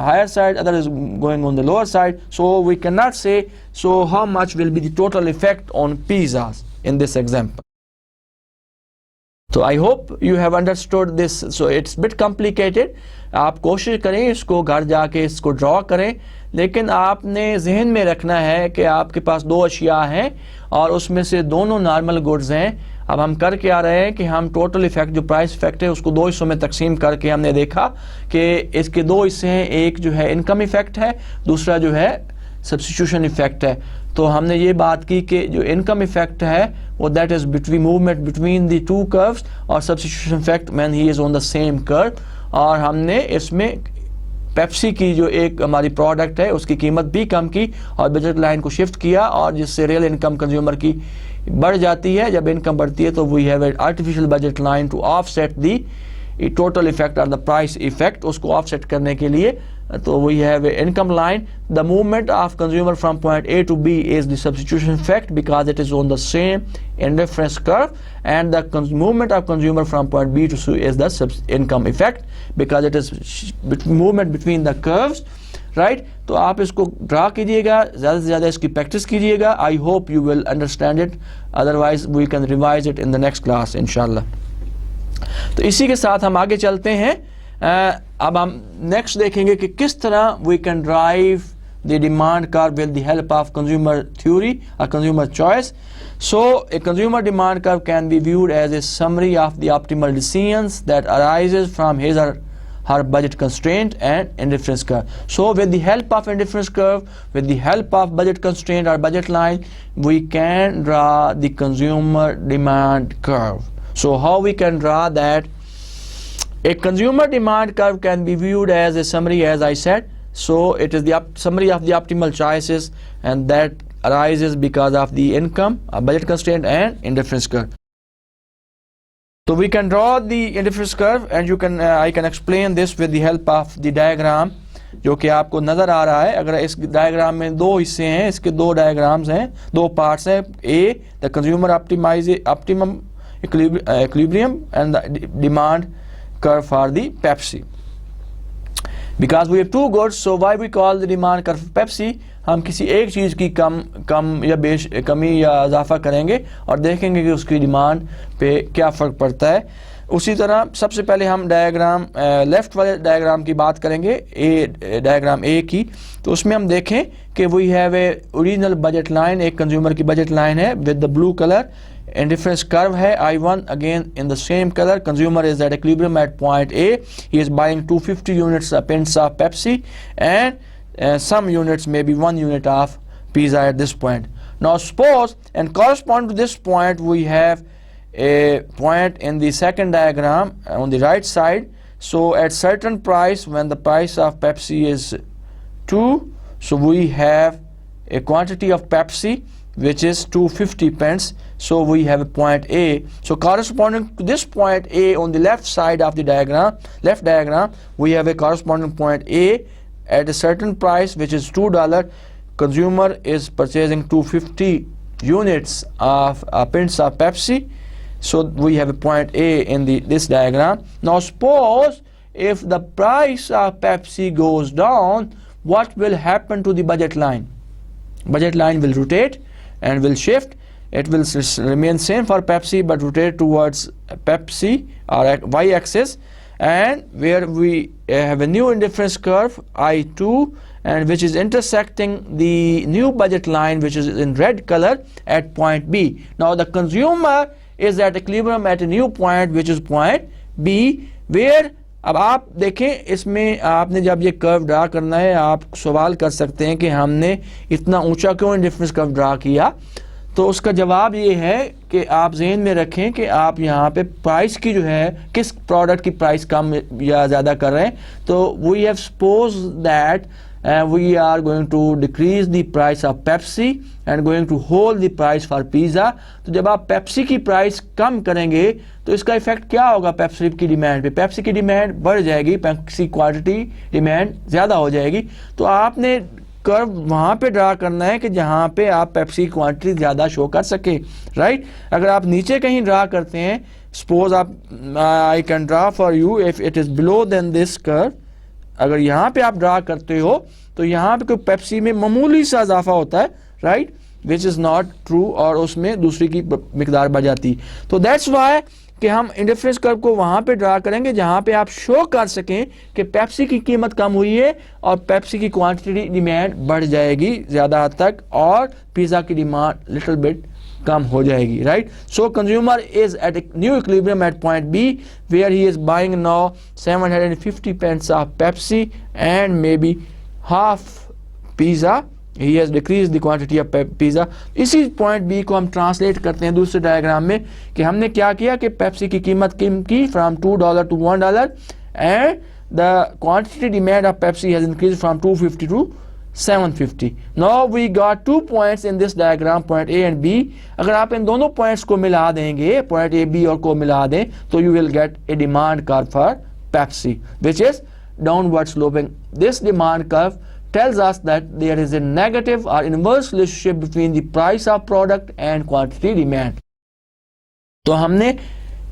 [SPEAKER 1] higher side, other is going on the lower side, so we cannot say so how much will be the total effect on pizzas in this example. So I hope you have understood this. So it's bit complicated. आप कोशिश करें इसको घर जाके इसको draw करें, लेकिन आपने जहन में रखना है कि आपके पास दो अशिया हैं और उसमें से दोनों नॉर्मल गुड्स हैं। अब हम कर क्या रहे हैं कि हम टोटल इफेक्ट जो प्राइस इफेक्ट है उसको दो हिस्सों में तकसीम करके हमने देखा कि इसके दो हिस्से हैं, एक जो है इनकम इफेक्ट है, दूसरा जो है सब्स्टिट्यूशन इफेक्ट है। तो हमने ये बात की कि जो इनकम इफेक्ट है वो that is between movement between the two curves, और substitution effect when he is on the same curve. और हमने इसमें पेप्सी की जो एक हमारी प्रोडक्ट है उसकी कीमत भी कम की और बजट लाइन को शिफ्ट किया, और जिससे रियल इनकम कंज्यूमर की बढ़ जाती है। जब इनकम बढ़ती है तो we have a artificial budget line to offset the total effect और द प्राइस इफेक्ट, उसको ऑफसेट करने के लिए तो we have a income line. The movement of consumer from point A to B is the substitution effect because it is on the same indifference curve, and the movement of consumer from point B to C is the income effect because it is movement between the curves, right. तो आप इसको draw कीजिएगा, ज़्यादा से ज़्यादा इसकी practice कीजिएगा। I hope you will understand it, otherwise we can revise it in the next class इंशाल्लाह। तो इसी के साथ हम आगे चलते हैं। अब हम नेक्स्ट देखेंगे कि किस तरह we can drive the demand curve with the help of consumer theory और consumer choice. So a consumer demand curve can be viewed as a summary of the optimal decisions that arises from his or her budget constraint and indifference curve. So with the help of indifference curve, with the help of budget constraint or budget line, we can draw the consumer demand curve. So how we can draw that? A consumer demand curve can be viewed as a summary, as I said. So it is the summary of the optimal choices, and that arises because of the income, budget constraint and indifference curve. So we can draw the indifference curve, and you can I can explain this with the help of the diagram जो कि आपको नज़र आ रहा है। अगर इस diagram में दो हिस्से हैं, इसके दो डायग्राम्स हैं, दो पार्ट्स हैं। A the consumer optimum equilibrium and the demand curve for the Pepsi. Because we have two goods, so why we call the demand curve Pepsi? हम किसी एक चीज़ की कम या कमी या इजाफा करेंगे और देखेंगे कि उसकी डिमांड पे क्या फ़र्क पड़ता है। उसी तरह सबसे पहले हम डायग्राम लेफ्ट वाले डायग्राम की बात करेंगे, डायग्राम ए की। तो उसमें हम देखें कि we have a original budget line, एक कंज्यूमर की बजट लाइन है with the blue colour, indifference curve है I1 again in the same color. Consumer is at equilibrium at point A. He is buying 250 units of pints of Pepsi and some units, maybe 1 unit of pizza at this point. Now suppose, and corresponding to this point we have a point in the second diagram on the right side. So at certain price, when the price of Pepsi is 2, so we have a quantity of Pepsi which is 250 pence. So we have a point A. So corresponding to this point A on the left side of the diagram, left diagram, we have a corresponding point A at a certain price which is $2. Consumer is purchasing 250 units of pints of Pepsi. So we have a point A in this diagram. Now suppose if the price of Pepsi goes down, what will happen to the budget line? Budget line will rotate and will shift. It will remain same for Pepsi but rotate towards Pepsi or y-axis, and where we have a new indifference curve I2, and which is intersecting the new budget line which is in red color at point B. Now the consumer is at equilibrium at a new point which is point B, where अब आप देखें इसमें आपने जब ये curve draw करना है, आप सवाल कर सकते हैं कि हमने इतना ऊंचा क्यों इंडिफरेंस कर्व ड्रा किया। तो उसका जवाब ये है कि आप ज़हन में रखें कि आप यहाँ पे प्राइस की जो है, किस प्रोडक्ट की प्राइस कम या ज़्यादा कर रहे हैं। तो we have suppose that we are going to decrease the price of Pepsi and going to hold the price for pizza. तो जब आप पेप्सी की प्राइस कम करेंगे तो इसका इफेक्ट क्या होगा पेप्सी की डिमांड पे? पेप्सी की डिमांड बढ़ जाएगी, पेप्सी क्वांटिटी डिमांड ज़्यादा हो जाएगी। तो आपने कर्व वहाँ पे ड्रा करना है कि जहाँ पे आप पेप्सी की क्वांटिटी ज़्यादा शो कर सके, राइट। अगर आप नीचे कहीं ड्रा करते हैं, सपोज आप I can draw for you if it is below then this curve. अगर यहाँ पे आप ड्रा करते हो तो यहाँ पे कोई पेप्सी में मामूली सा इजाफा होता है, right, which is not true, और उसमें दूसरी की मिकदार बढ़ जाती। तो दैट्स वाई कि हम इंडिफरेंस कर्व को वहाँ पे ड्रा करेंगे जहाँ पे आप शो कर सकें कि पेप्सी की कीमत कम हुई है और पेप्सी की क्वांटिटी डिमांड बढ़ जाएगी ज़्यादा हद तक और पिज़्ज़ा की डिमांड लिटिल बिट कम हो जाएगी, right. So consumer is at a new equilibrium at point B where he is buying now 750 pence ऑफ Pepsi and maybe half pizza. He has decrease the quantity of pizza. इसी point B को हम translate करते हैं दूसरे diagram में कि हमने क्या किया कि पेप्सी की कीमत कम की from $2 to $1 and the quantity demand of Pepsi has increase from 250 to 750. Now we got 2 points in this diagram, point A and B. अगर आप इन दोनों पॉइंट्स को मिला देंगे, पॉइंट A B और को मिला दें, तो you will get a demand curve for Pepsi which is downward sloping. This demand curve tells us that there is a negative or inverse relationship between the price of product and quantity demand. तो हमने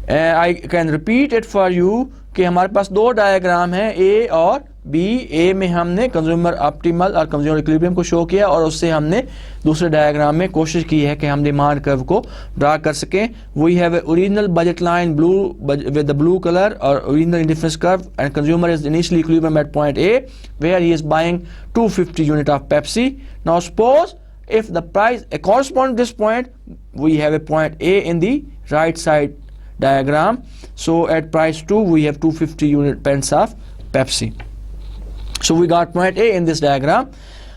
[SPEAKER 1] I can repeat it for you कि हमारे पास दो diagram हैं A और B। A में हमने consumer optimal और कंज्यूमर इक्विलिब्रियम को शो किया और उससे हमने दूसरे डायग्राम में कोशिश की है कि हम डिमांड कर्व को ड्रा कर सकें। We have a original budget line blue with the blue colour और original indifference curve and consumer is initially equilibrium at point A where he is buying 250 unit of Pepsi. Now suppose if the price corresponding to this point, we have a point A in the right side diagram. So at price 2 we have 250 pence of Pepsi. So we got point A in this diagram.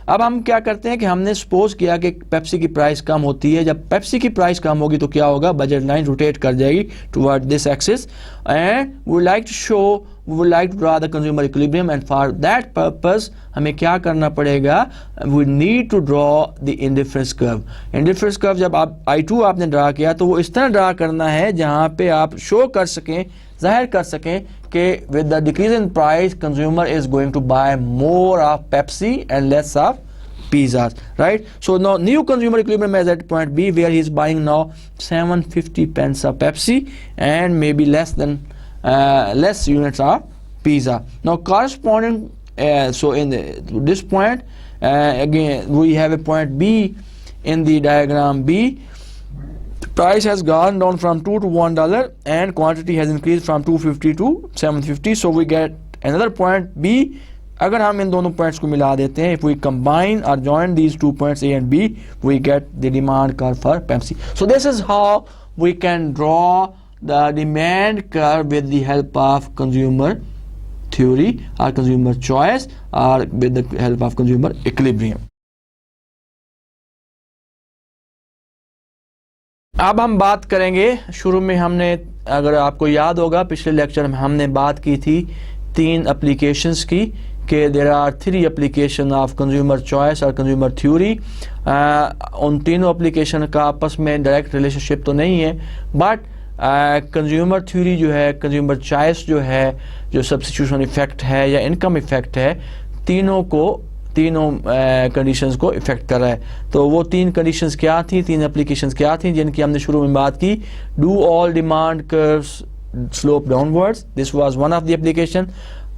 [SPEAKER 1] अब हम क्या करते हैं कि हमने suppose किया कि Pepsi की प्राइस कम होती है। जब पेप्सी की प्राइस कम होगी तो क्या होगा, बजट लाइन रोटेट कर जाएगी toward this axis and we like to show, we would like to draw the consumer equilibrium and for that purpose हमें क्या करना पड़ेगा, we need to draw the indifference curve. Indifference curve जब आप I2 आपने draw किया तो वो इस तरह ड्रा करना है जहाँ पे आप शो कर सकें, जाहिर कर सकें कि with the decrease in price consumer is going to buy more of Pepsi and less of pizzas, right? So now new consumer equilibrium is at point B where he is buying now 750 pence of Pepsi and maybe less units of pizza. Now corresponding so in this point again we have a point B in the diagram B. price has gone down from $2 to $1 and quantity has increased from 250 to 750. So we get another point B. अगर हम इन दोनों points को मिला देते हैं, if we combine or join these 2 points A and B, we get the demand curve for Pepsi. So this is how we can draw the demand curve with the help of consumer theory or consumer choice or with the help of consumer equilibrium. अब हम बात करेंगे, शुरू में हमने, अगर आपको याद होगा पिछले लेक्चर में हमने बात की थी 3 एप्लीकेशंस की, कि there are 3 application of consumer choice और कंज्यूमर थ्योरी. उन तीनों एप्लीकेशन का आपस में डायरेक्ट रिलेशनशिप तो नहीं है, बट कंज्यूमर थ्योरी जो है, कंज्यूमर चॉइस जो है, जो सब्स्टिट्यूशन इफेक्ट है या इनकम इफेक्ट है, तीनों कंडीशंस को इफेक्ट कर रहा है. तो वो 3 कंडीशंस क्या थी, 3 एप्लीकेशंस क्या थी जिनकी हमने शुरू में बात की. Do all demand curves slope downwards, this was one of the application.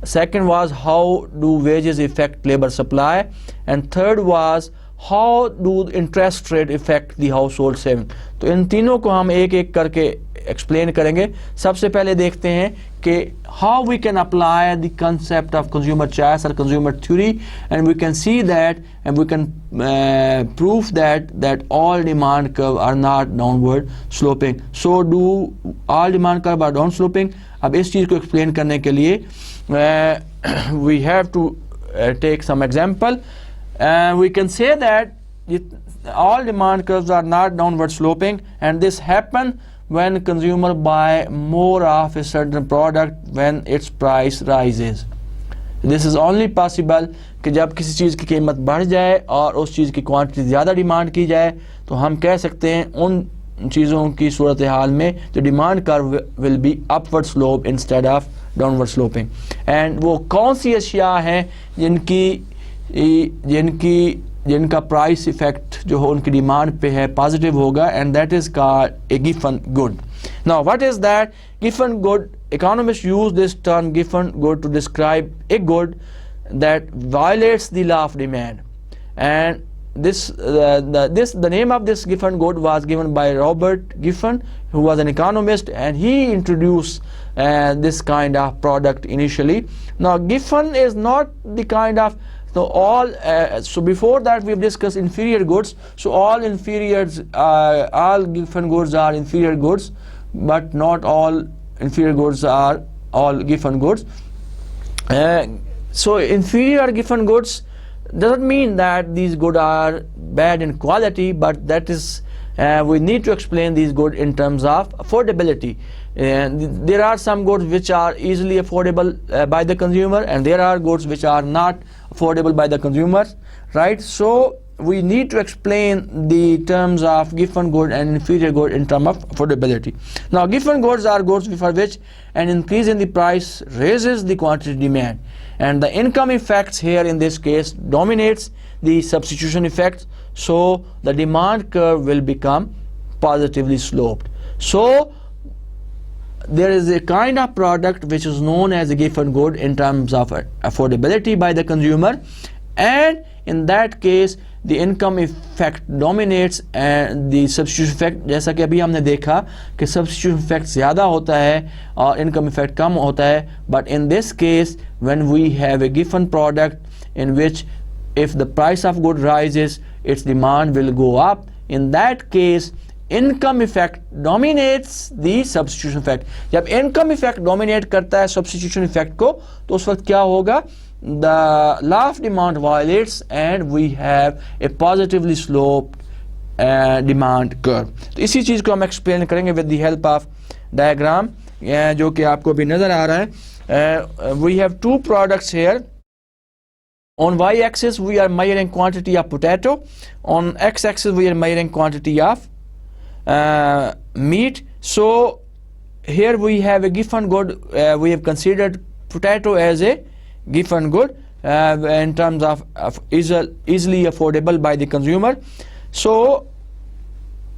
[SPEAKER 1] Second was how do wages affect labor supply, and third was how do interest rate affect the household saving. तो इन तीनों को हम एक एक करके explain करेंगे. सबसे पहले देखते हैं कि how we can apply the concept of consumer choice or consumer theory, and we can see that and we can prove that all demand curve are not downward sloping. So do all demand curve are down sloping? अब इस चीज़ को explain करने के लिए we have to take some example. We can say that all demand curves are not downward sloping, and this happen when consumer buy more of a certain product when its price rises. This is only possible कि जब किसी चीज़ की कीमत बढ़ जाए और उस चीज़ की क्वांटिटी ज़्यादा डिमांड की जाए, तो हम कह सकते हैं उन चीज़ों की सूरत हाल में जो demand curve will be upward slope instead of downward sloping. And वो कौन सी अशिया हैं जिनका प्राइस इफेक्ट जो हो उनकी डिमांड पे है पॉजिटिव होगा, and that is called a given good. Now what is that given good? Economist use this term given good to describe a good that violates the law of demand, and the name of this Giffen good was given by Robert Giffen, who was an economist, and he introduced this kind of product initially. Now Giffen is not the kind of so before that we've discussed inferior goods. So all Giffen goods are inferior goods, but not all inferior goods are all Giffen goods. So inferior Giffen goods doesn't mean that these goods are bad in quality, but that is we need to explain these goods in terms of affordability. And there are some goods which are easily affordable by the consumer, and there are goods which are not affordable by the consumers, right? So we need to explain the terms of Giffen good and inferior good in terms of affordability. Now Giffen goods are goods for which an increase in the price raises the quantity demand, and the income effects here in this case dominates the substitution effects, so the demand curve will become positively sloped. So there is a kind of product which is known as a Giffen good in terms of affordability by the consumer, and in that case the income effect dominates and the substitution effect. जैसा कि अभी हमने देखा कि substitution effect ज़्यादा होता है और income effect कम होता है, but in this case when we have a given product in which if the price of good rises its demand will go up, in that case income effect dominates the substitution effect. जब income effect dominate करता है substitution effect को, तो उस वक्त क्या होगा? The law of demand violates and we have a positively sloped demand curve. तो इसी चीज़ को हम एक्सप्लेन करेंगे with the help of diagram जो कि आपको भी नज़र आ रहा है. We have 2 products here. On y-axis we are measuring quantity of potato. On x-axis we are measuring quantity of meat. So here we have a Giffen good. We have considered potato as a Giffen good in terms of easily affordable by the consumer. So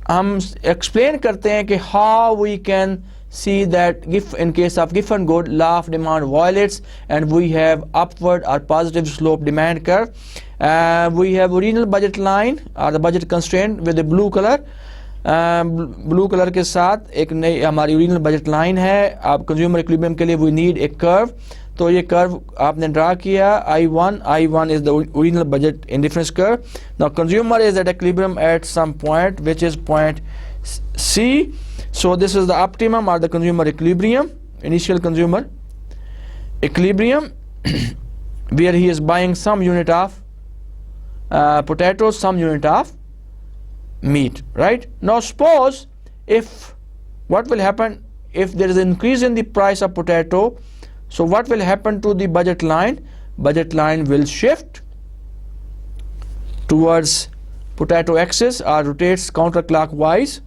[SPEAKER 1] हम explain करते हैं कि how we can see that if in case of Giffen good law of demand violates and we have upward or positive slope demand curve. We have original budget line or the budget constraint with the blue color. Blue colour के साथ एक नई हमारी original budget line है। आप consumer equilibrium के लिए we need a curve, तो ये कर्व आपने ड्रा किया I1 is the original budget indifference curve. Now consumer is at equilibrium at some point which is point C, so this is the optimum or the consumer equilibrium, initial consumer equilibrium where he is buying some unit of potatoes, some unit of meat, right? Now suppose if what will happen if there is an increase in the price of potato, so what will happen to the budget line? Budget line will shift towards potato axis or rotates counterclockwise.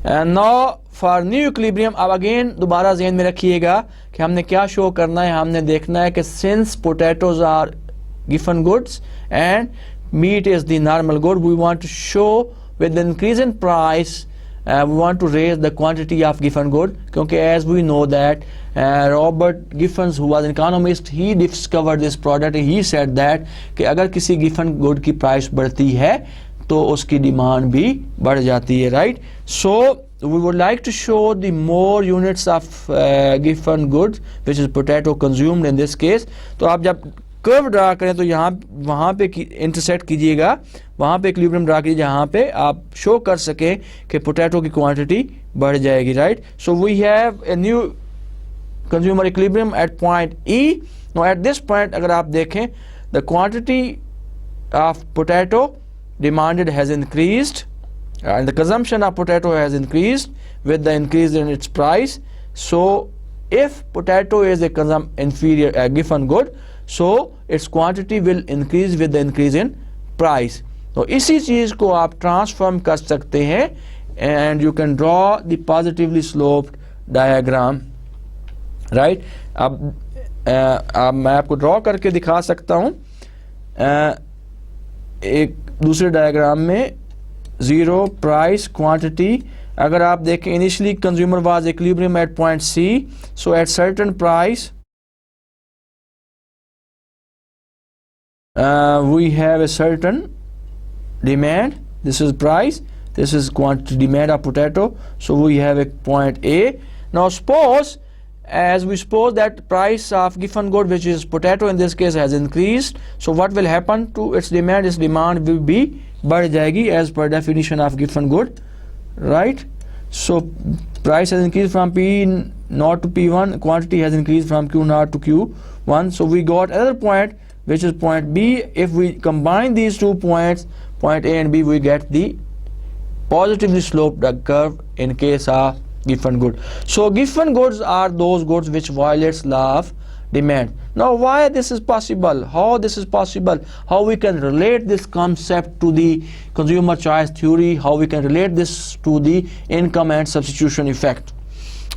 [SPEAKER 1] And now for new equilibrium, अब again दोबारा ज़हन में रखिएगा कि हमने क्या show करना है, हमने देखना है कि since potatoes are given goods and meat is the normal good, we want to show with the increase in price we want to raise the quantity of given good, क्योंकि as we know that Robert Giffens, who was an economist, he discovered this product and he said that कि अगर किसी given good की price बढ़ती है तो उसकी demand भी बढ़ जाती है, right? So we would like to show the more units of given goods which is potato consumed in this case. तो आप जब कर्व ड्रा करें तो यहाँ वहाँ पे इंटरसेक्ट कीजिएगा, वहाँ पे इक्विलिब्रियम ड्रा कीजिए जहाँ पे आप शो कर सके कि पोटैटो की क्वांटिटी बढ़ जाएगी, right? So we have a new consumer equilibrium at point E. Now at this point अगर आप देखें the quantity of potato demanded has increased and the consumption of potato has increased with the increase in its price. So if potato is a inferior given good, so its quantity will increase with the increase in price. तो इसी चीज को आप transform कर सकते हैं and you can draw the positively sloped diagram, right? अब मैं आपको ड्रॉ करके दिखा सकता हूं एक दूसरे डायग्राम में जीरो प्राइस क्वांटिटी. अगर आप देखें initially consumer was equilibrium at point C, so at certain price we have a certain demand. This is price, this is quantity demand of potato, so we have a point A. Now suppose as we suppose that price of given good which is potato in this case has increased, so what will happen to its demand? Its demand will be बढ़ जाएगी as per definition of given good, right? So price has increased from P0 to P1, quantity has increased from Q0 to Q1, so we got another point which is point B. If we combine these 2 points, point A and B, we get the positively sloped curve in case of given good. So given goods are those goods which violates law of demand. Now why this is possible? How this is possible? How we can relate this concept to the consumer choice theory? How we can relate this to the income and substitution effect?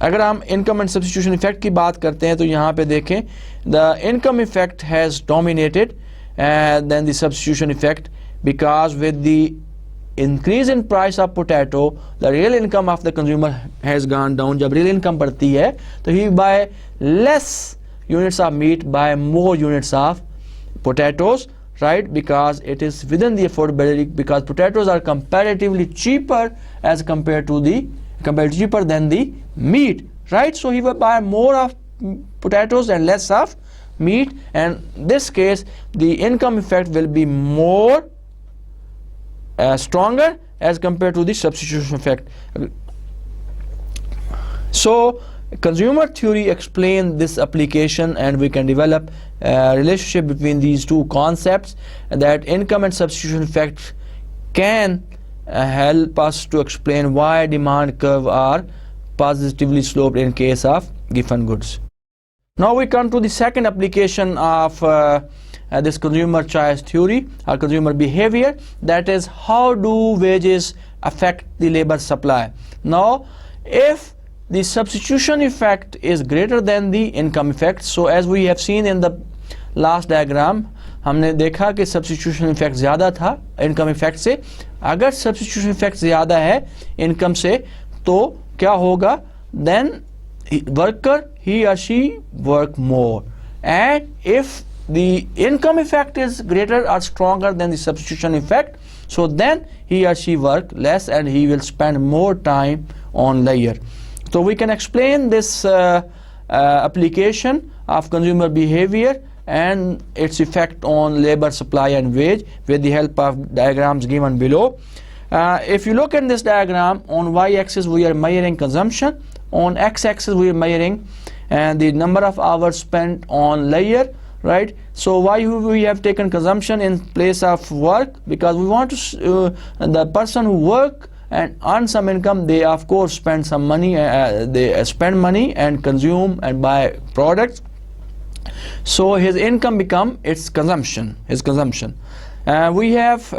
[SPEAKER 1] अगर हम income and substitution effect की बात करते हैं तो यहाँ पे देखें the income effect has dominated than the substitution effect because with the increase in price of potato the real income of the consumer has gone down. जब रियल इनकम बढ़ती है तो he buy less units of meat buy more units of potatoes, right? Because it is within the affordability, because potatoes are comparatively cheaper as compared to cheaper than the meat, right? So he will buy more of potatoes and less of meat, and in this case the income effect will be more stronger as compared to the substitution effect. So consumer theory explains this application, and we can develop a relationship between these two concepts, that income and substitution effect can help us to explain why demand curve are positively sloped in case of given goods. Now we come to the second application of this consumer choice theory or consumer behavior, that is how do wages affect the labor supply. Now if the substitution effect is greater than the income effect, so as we have seen in the last diagram, हमने देखा कि substitution effect ज़्यादा था income effect से. अगर substitution effect ज़्यादा है income से तो क्या होगा? Then worker he or she work more, and if the income effect is greater or stronger than the substitution effect, so then he or she work less and he will spend more time on layer. So we can explain this application of consumer behavior and its effect on labor supply and wage with the help of diagrams given below. If you look in this diagram, on y-axis we are measuring consumption, on x-axis we are measuring the number of hours spent on layer, right? So why we have taken consumption in place of work? Because we want to the person who work and earn some income, they of course spend some money, they spend money and consume and buy products, so his income become its consumption, his consumption. We have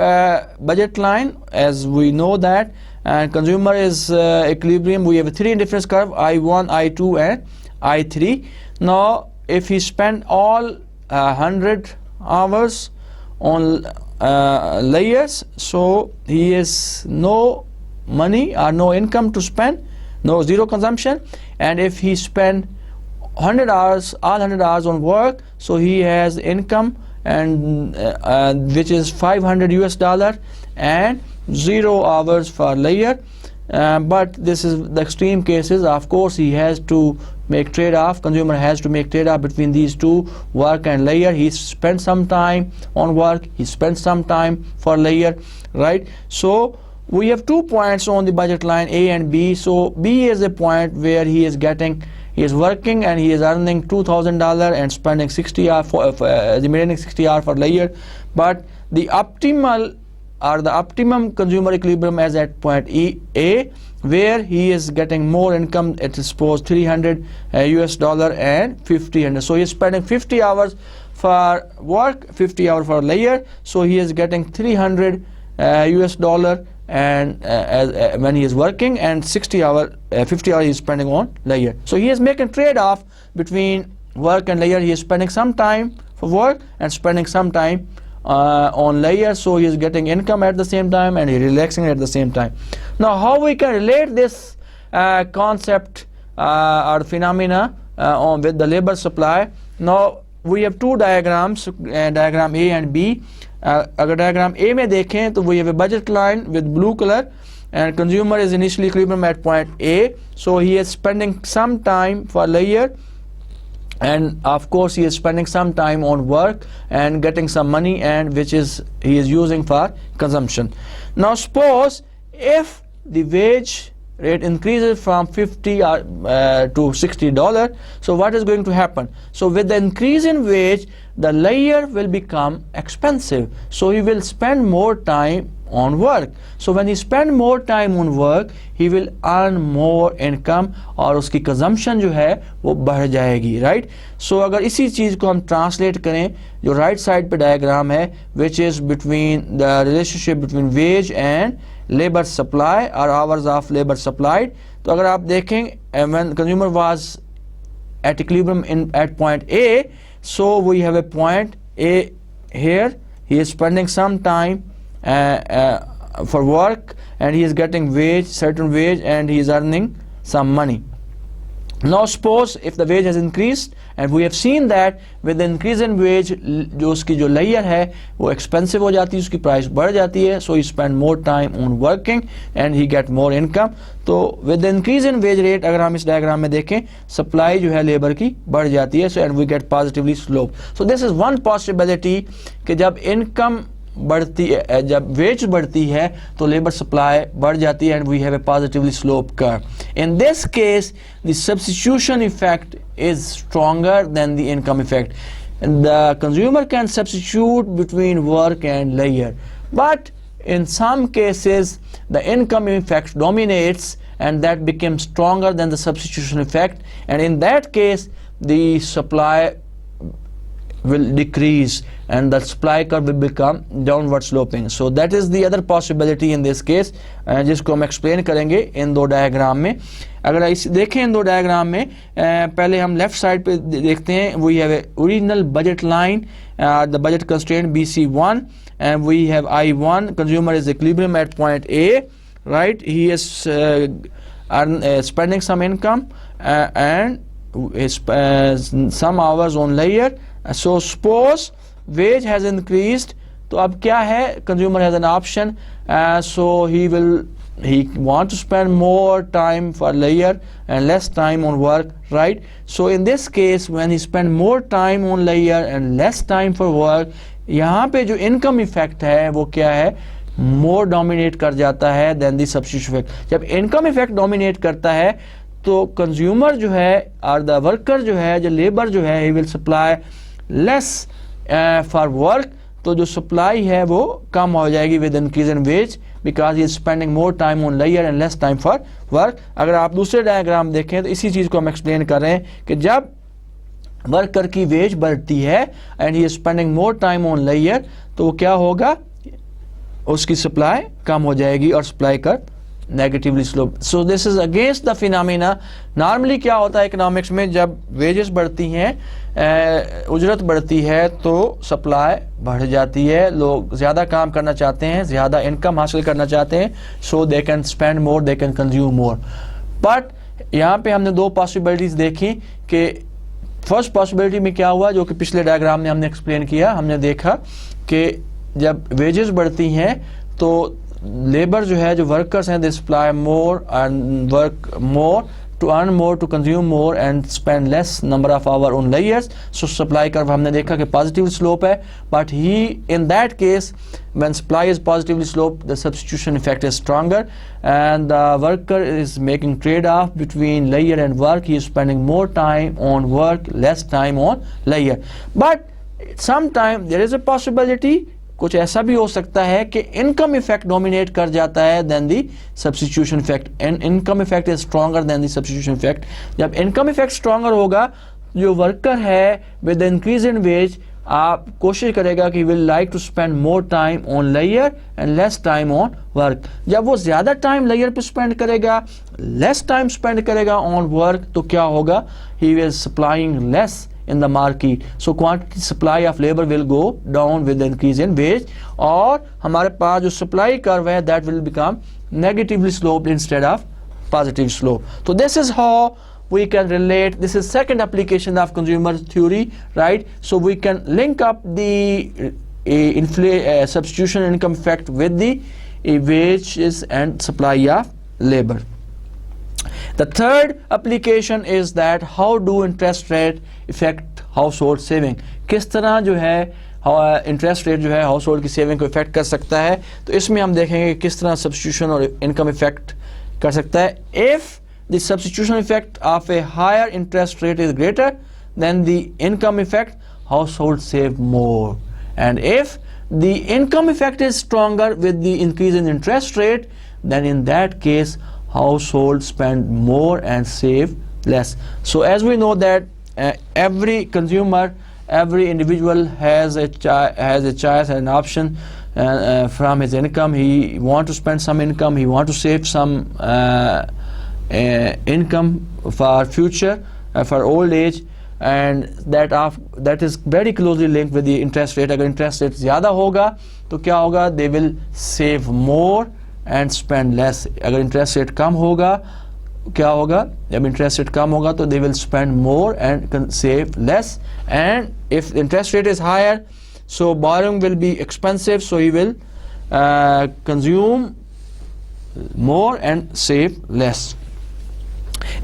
[SPEAKER 1] budget line, as we know that, and consumer is equilibrium. We have a three indifference curve, I1, I2 and I3. Now if he spend all 100 hours on layers, so he has no money or no income to spend, no, zero consumption. And if he spend 100 hours, all 100 hours on work, so he has income, and which is $500 and 0 hours for layer. But this is the extreme cases. Of course he has to make trade-off, consumer has to make trade-off between these two, work and layer. He spends some time on work, he spends some time for layer, right? So we have 2 points on the budget line, A and B. So B is a point where he is working and he is earning $2,000 and spending 60 hours for the remaining 60 hours for layer. But the optimal or the optimum consumer equilibrium is at point A, where he is getting more income at suppose $300 and 50. So he is spending 50 hours for work, 50 hours for layer, so he is getting $300 and when he is working, and 50 hours he is spending on layer. So he is making trade-off between work and layer. He is spending some time for work and spending some time on layer, so he is getting income at the same time and he is relaxing at the same time. Now how we can relate this concept or phenomena with the labor supply? Now we have two diagrams, diagram A and B. अगर diagram A में देखें तो we have a budget line with blue color, and consumer is initially equilibrium at point A, so he is spending some time for layer, and of course he is spending some time on work and getting some money, and which is he is using for consumption. Now suppose if the wage rate increases from $50 to $60, so what is going to happen? So with the increase in wage, the layer will become expensive, so he will spend more time on work. So when he spend more time on work, he will earn more income और उसकी consumption जो है वो बढ़ जाएगी, right? So अगर इसी चीज़ को हम translate करें, जो right side पे diagram है, which is between the relationship between wage and labor supply or hours of labor supplied, तो अगर आप देखें when consumer was at equilibrium at point A, so we have a point A here. He is spending some time for work and he is getting wage, certain wage, and he is earning some money. Now suppose if the wage has increased, and we have seen that with the increase in wage, जो उसकी जो layer है वो expensive हो जाती है, उसकी price बढ़ जाती है, so he spend more time on working and he get more income. तो with the increase in wage rate, अगर हम इस diagram में देखें, supply जो है labor की बढ़ जाती है, so and we get positively slope. So this is one possibility कि जब income बढ़ती है, जब वेज बढ़ती है तो लेबर सप्लाई बढ़ जाती है, and we have a positively sloped curve. In this case, the substitution effect is stronger than the income effect, and the consumer can substitute between work and layer, but in some cases the income effect dominates and that becomes stronger than the substitution effect, and in that case the supply will decrease and the supply curve will become downward sloping. So that is the other possibility in this case, जिसको हम explain करेंगे इन दो diagram में. अगर इस देखें इन दो diagram में, पहले हम लेफ्ट साइड पे देखते हैं, we have a original budget line, the budget constraint BC1, and we have I1, consumer is equilibrium at point A, right? He is spending some income and some hours on layer, so suppose wage has increased, तो अब क्या है, consumer has an option, so he want to spend more time for leisure and less time on work, right? So in this case when he spend more time on leisure and less time for work, यहाँ पे जो income effect है वो क्या है, मोर dominate कर जाता है देन दी सब्स्टिट्यूशन इफेक्ट। जब इनकम इफेक्ट डोमिनेट करता है तो कंज्यूमर जो है और द वर्कर जो है, जो लेबर जो है, he will supply less for work, तो जो सप्लाई है वो कम हो जाएगी with increase in wage because he is spending more time on leisure and less time for work. अगर आप दूसरे डायग्राम देखें तो इसी चीज़ को हम एक्सप्लेन कर रहे हैं कि जब वर्कर की वेज बढ़ती है and he is spending more time on leisure, तो वो क्या होगा, उसकी सप्लाई कम हो जाएगी और सप्लाई कर negatively slope. So this is against the phenomena. Normally क्या होता है इकोनॉमिक्स में, जब वेजेस बढ़ती हैं, उजरत बढ़ती है, तो सप्लाई बढ़ जाती है, लोग ज़्यादा काम करना चाहते हैं, ज़्यादा इनकम हासिल करना चाहते हैं, so they can spend more, they can consume more. But यहाँ पे हमने दो पॉसिबिलिटीज़ देखी कि फर्स्ट पॉसिबिलिटी में क्या हुआ, जो कि पिछले डायग्राम में हमने एक्सप्लेन किया, हमने देखा कि जब वेजेस बढ़ती हैं तो लेबर जो है, जो वर्कर्स हैं, दे supply more and work more to earn more, to consume more and spend less number of hour on layers. So supply curve हमने देखा कि पॉजिटिव स्लोप है, but he in that case when supply is positively slope the substitution effect is stronger and the worker is making trade off between layer and work, he is spending more time on work, less time on layer. But some time there is a possibility, कुछ ऐसा भी हो सकता है कि income effect dominate कर जाता है then the substitution effect, and income effect is stronger then the substitution effect. जब इनकम इफेक्ट स्ट्रॉन्गर होगा, जो वर्कर है विद इंक्रीज इन वेज, आप कोशिश करेगा कि will like to spend more time on layer and less time on work. जब वो ज्यादा टाइम लेयर पे स्पेंड करेगा, लेस टाइम स्पेंड करेगा ऑन वर्क, तो क्या होगा, he will supplying less in the market, so quantity supply of labor will go down with the increase in wage, और हमारे पास जो supply curve है that will become negatively sloped instead of positive slope. So this is how we can relate, this is second application of consumer theory, right? So we can link up the substitution income effect with the wages and supply of labor. The third application is that how do interest rate affect household saving, किस तरह जो है interest rate जो है house hold की saving को effect कर सकता है। तो इसमें हम देखेंगे किस तरह सब्स्टिट्यूशन और इनकम इफेक्ट कर सकता है। If the substitution effect of a higher interest rate is greater than the income effect, household save more, and if the income effect is stronger with the increase in interest rate, then in that case households spend more and save less. So as we know that every consumer, every individual has a choice and an option from his income. He want to spend some income, he want to save some income for future, for old age, and that is very closely linked with the interest rate. अगर interest rate ज़्यादा होगा तो क्या होगा, they will save more and spend less. अगर interest rate कम होगा क्या होगा, जब इंटरेस्ट रेट कम होगा तो they will spend more and save less, and if interest rate is higher so borrowing will be expensive, so he will consume more and save less.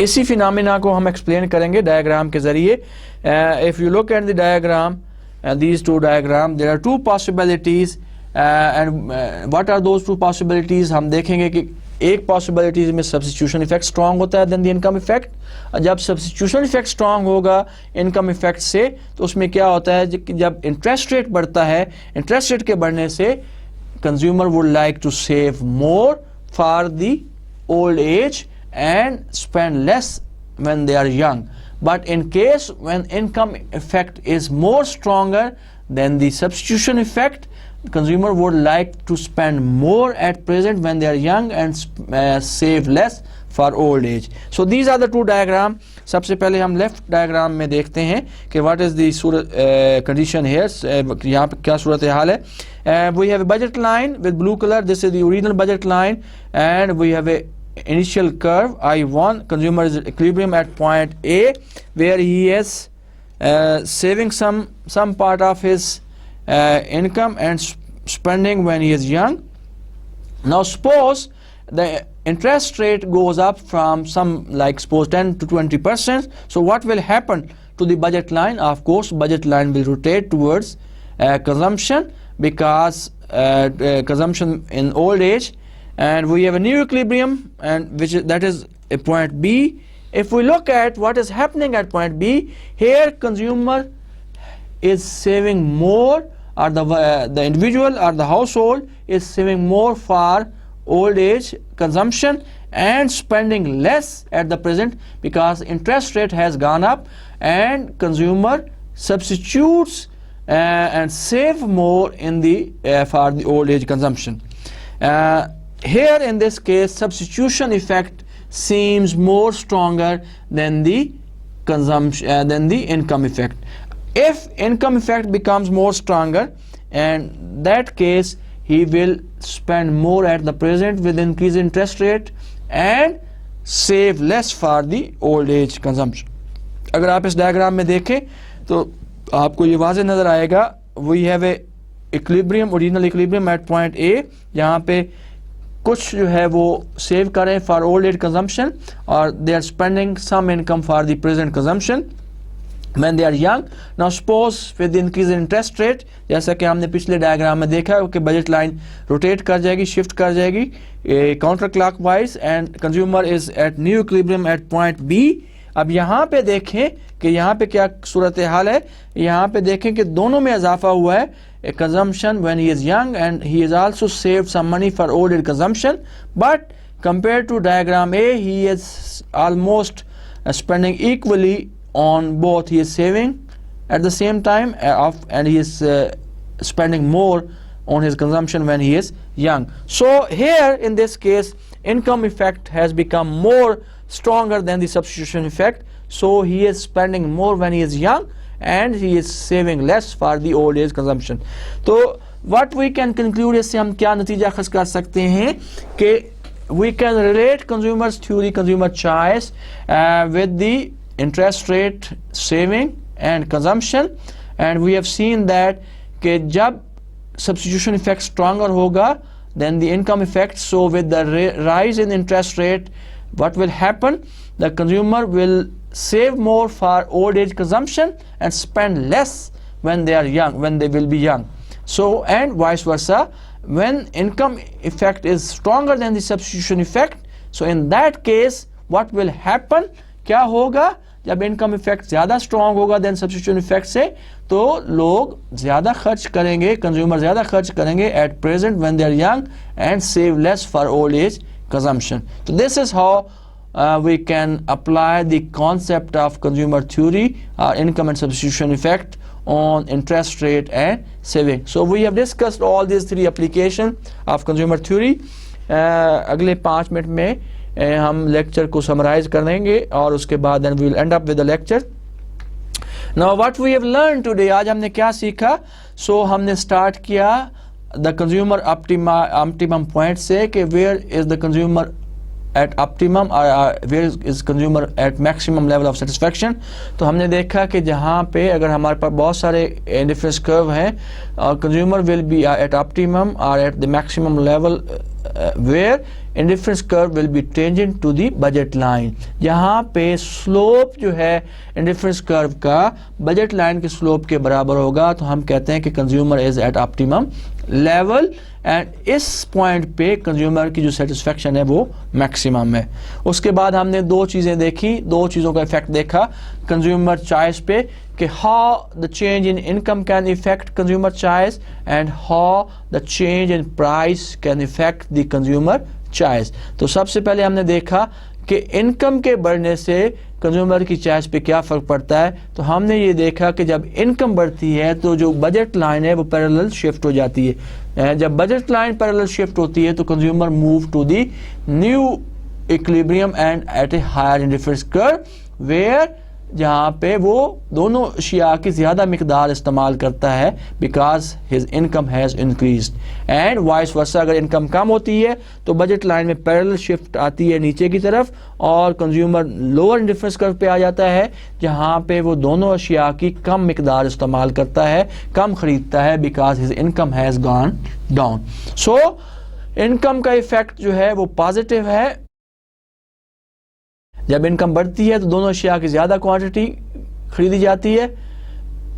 [SPEAKER 1] इसी phenomena को हम explain करेंगे डायग्राम के जरिए। if you look at the diagram, these two diagrams, there are two possibilities. And what are those two possibilities? हम देखेंगे कि एक पॉसिबिलिटीज में सब्स्टिट्यूशन इफेक्ट स्ट्रांग होता है देन द इनकम इफेक्ट। जब सब्स्टिट्यूशन इफेक्ट स्ट्रांग होगा इनकम इफेक्ट से, तो उसमें क्या होता है कि जब इंटरेस्ट रेट बढ़ता है, इंटरेस्ट रेट के बढ़ने से consumer would like to save more for the old age and spend less when they are young. But in case when income effect is more stronger than the substitution effect, the consumer would like to spend more at present when they are young and save less for old age. So these are the two diagram. सबसे पहले हम left diagram में देखते हैं कि what is the condition here. यहाँ पे क्या सूरत हाल है. We have a budget line with blue color. This is the original budget line, and we have a initial curve I1. Consumer is equilibrium at point A, where he has saving some part of his income and spending when he is young. Now suppose the interest rate goes up from some, like suppose 10 to 20%. So what will happen to the budget line? Of course, budget line will rotate towards consumption, because consumption in old age, and we have a new equilibrium, and that is a point B. If we look at what is happening at point B, here consumer is saving more, or the individual or the household is saving more for old age consumption and spending less at the present, because interest rate has gone up and consumer substitutes and save more in the for the old age consumption. Here in this case, substitution effect seems more stronger than the consumption than the income effect. If income effect becomes more stronger, in that case he will spend more at the present with increased interest rate and save less for the old age consumption. अगर आप इस diagram में देखें तो आपको ये वाज़े नज़र आएगा, we have a equilibrium, original equilibrium at point A, यहाँ पे कुछ जो है वो सेव करें for old age consumption, और they are spending some income for the present consumption when they are young. Now suppose with the increase in interest rate, जैसा कि हमने पिछले डायग्राम में देखा कि बजट लाइन रोटेट कर जाएगी, शिफ्ट कर जाएगी counter clockwise, and consumer is at new equilibrium at point B. अब यहाँ पे देखें कि यहाँ पे क्या सूरत हाल है. यहाँ पे देखें कि दोनों में इजाफा हुआ है, consumption when he is young, and he has also saved some money for old age consumption, but compared to diagram A, he is almost spending equally on both. He is saving at the same time and he is spending more on his consumption when he is young. So here in this case, income effect has become more stronger than the substitution effect. So he is spending more when he is young and he is saving less for the old age consumption. So what we can conclude, इससे हम क्या नतीजा खस कर सकते हैं कि we can relate consumers theory, consumer choice with the interest rate, saving and consumption, and we have seen that कि जब substitution effect stronger होगा than the income effect, so with the rise in interest rate, what will happen? The consumer will save more for old age consumption and spend less when they are young, when they will be young. So and vice versa, when income effect is stronger than the substitution effect, so in that case what will happen? क्या होगा? जब income effect ज़्यादा strong होगा then substitution effect से, तो लोग ज़्यादा खर्च करेंगे, कंज्यूमर ज़्यादा खर्च करेंगे at present when they are young and save less for old age consumption. तो this is how we can apply the concept of consumer theory, income and substitution effect on interest rate and saving. So we have discussed all these three applications of consumer theory. अगले 5 minute में हम lecture को summarise कर देंगे और उसके बाद then we will end up with the lecture. Now what we have learned today, आज हमने क्या सीखा? So हमने स्टार्ट किया the consumer optimum point से कि where is the consumer at optimum or where is consumer at maximum level of satisfaction. तो हमने देखा कि जहाँ पे अगर हमारे पास बहुत सारे indifference curve हैं और consumer will be at optimum or at the maximum level where indifference curve will be tangent to the budget line. यहाँ पे slope जो है indifference curve का budget line के slope के बराबर होगा, तो हम कहते हैं कि consumer is at optimum level and इस point पे consumer की जो satisfaction है वो maximum है. उसके बाद हमने दो चीज़ें देखी, दो चीज़ों का effect देखा consumer choice पे कि how the change in income can affect consumer choice and how the change in price can affect the consumer choice. तो सबसे पहले हमने देखा कि इनकम के बढ़ने से कंज्यूमर की चॉइस पे क्या फ़र्क पड़ता है. तो हमने ये देखा कि जब इनकम बढ़ती है तो जो बजट लाइन है वो पैरेलल शिफ्ट हो जाती है. जब बजट लाइन पैरेलल शिफ्ट होती है तो consumer move to the new equilibrium and at a higher indifference curve where जहाँ पे वो दोनों अशिया की ज़्यादा मिकदार इस्तेमाल करता है because his income has increased, and vice वर्सा अगर इनकम कम होती है तो बजट लाइन में पैरेलल शिफ्ट आती है नीचे की तरफ और कंज्यूमर लोअर इंडिफरेंस कर्व पे आ जाता है जहाँ पे वो दोनों अशिया की कम मिकदार इस्तेमाल करता है, कम ख़रीदता है because his income has gone down. So income का इफेक्ट जो है वो पॉजिटिव है। जब इनकम बढ़ती है तो दोनों अशिया की ज़्यादा क्वांटिटी खरीदी जाती है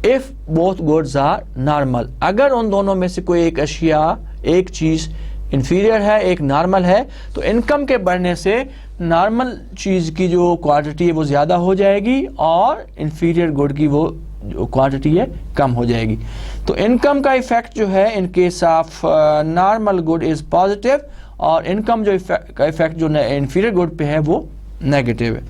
[SPEAKER 1] if both goods are normal. अगर उन दोनों में से कोई एक अशिया, एक चीज़ इंफीरियर है, एक नॉर्मल है, तो इनकम के बढ़ने से नॉर्मल चीज़ की जो क्वांटिटी है वो ज़्यादा हो जाएगी और इंफीरियर गुड की वो जो क्वांटिटी है कम हो जाएगी। तो इनकम का इफेक्ट जो है in case of normal good is positive और इनकम जो का इफेक्ट जो इंफीरियर गुड पे है वो नेगेटिव है।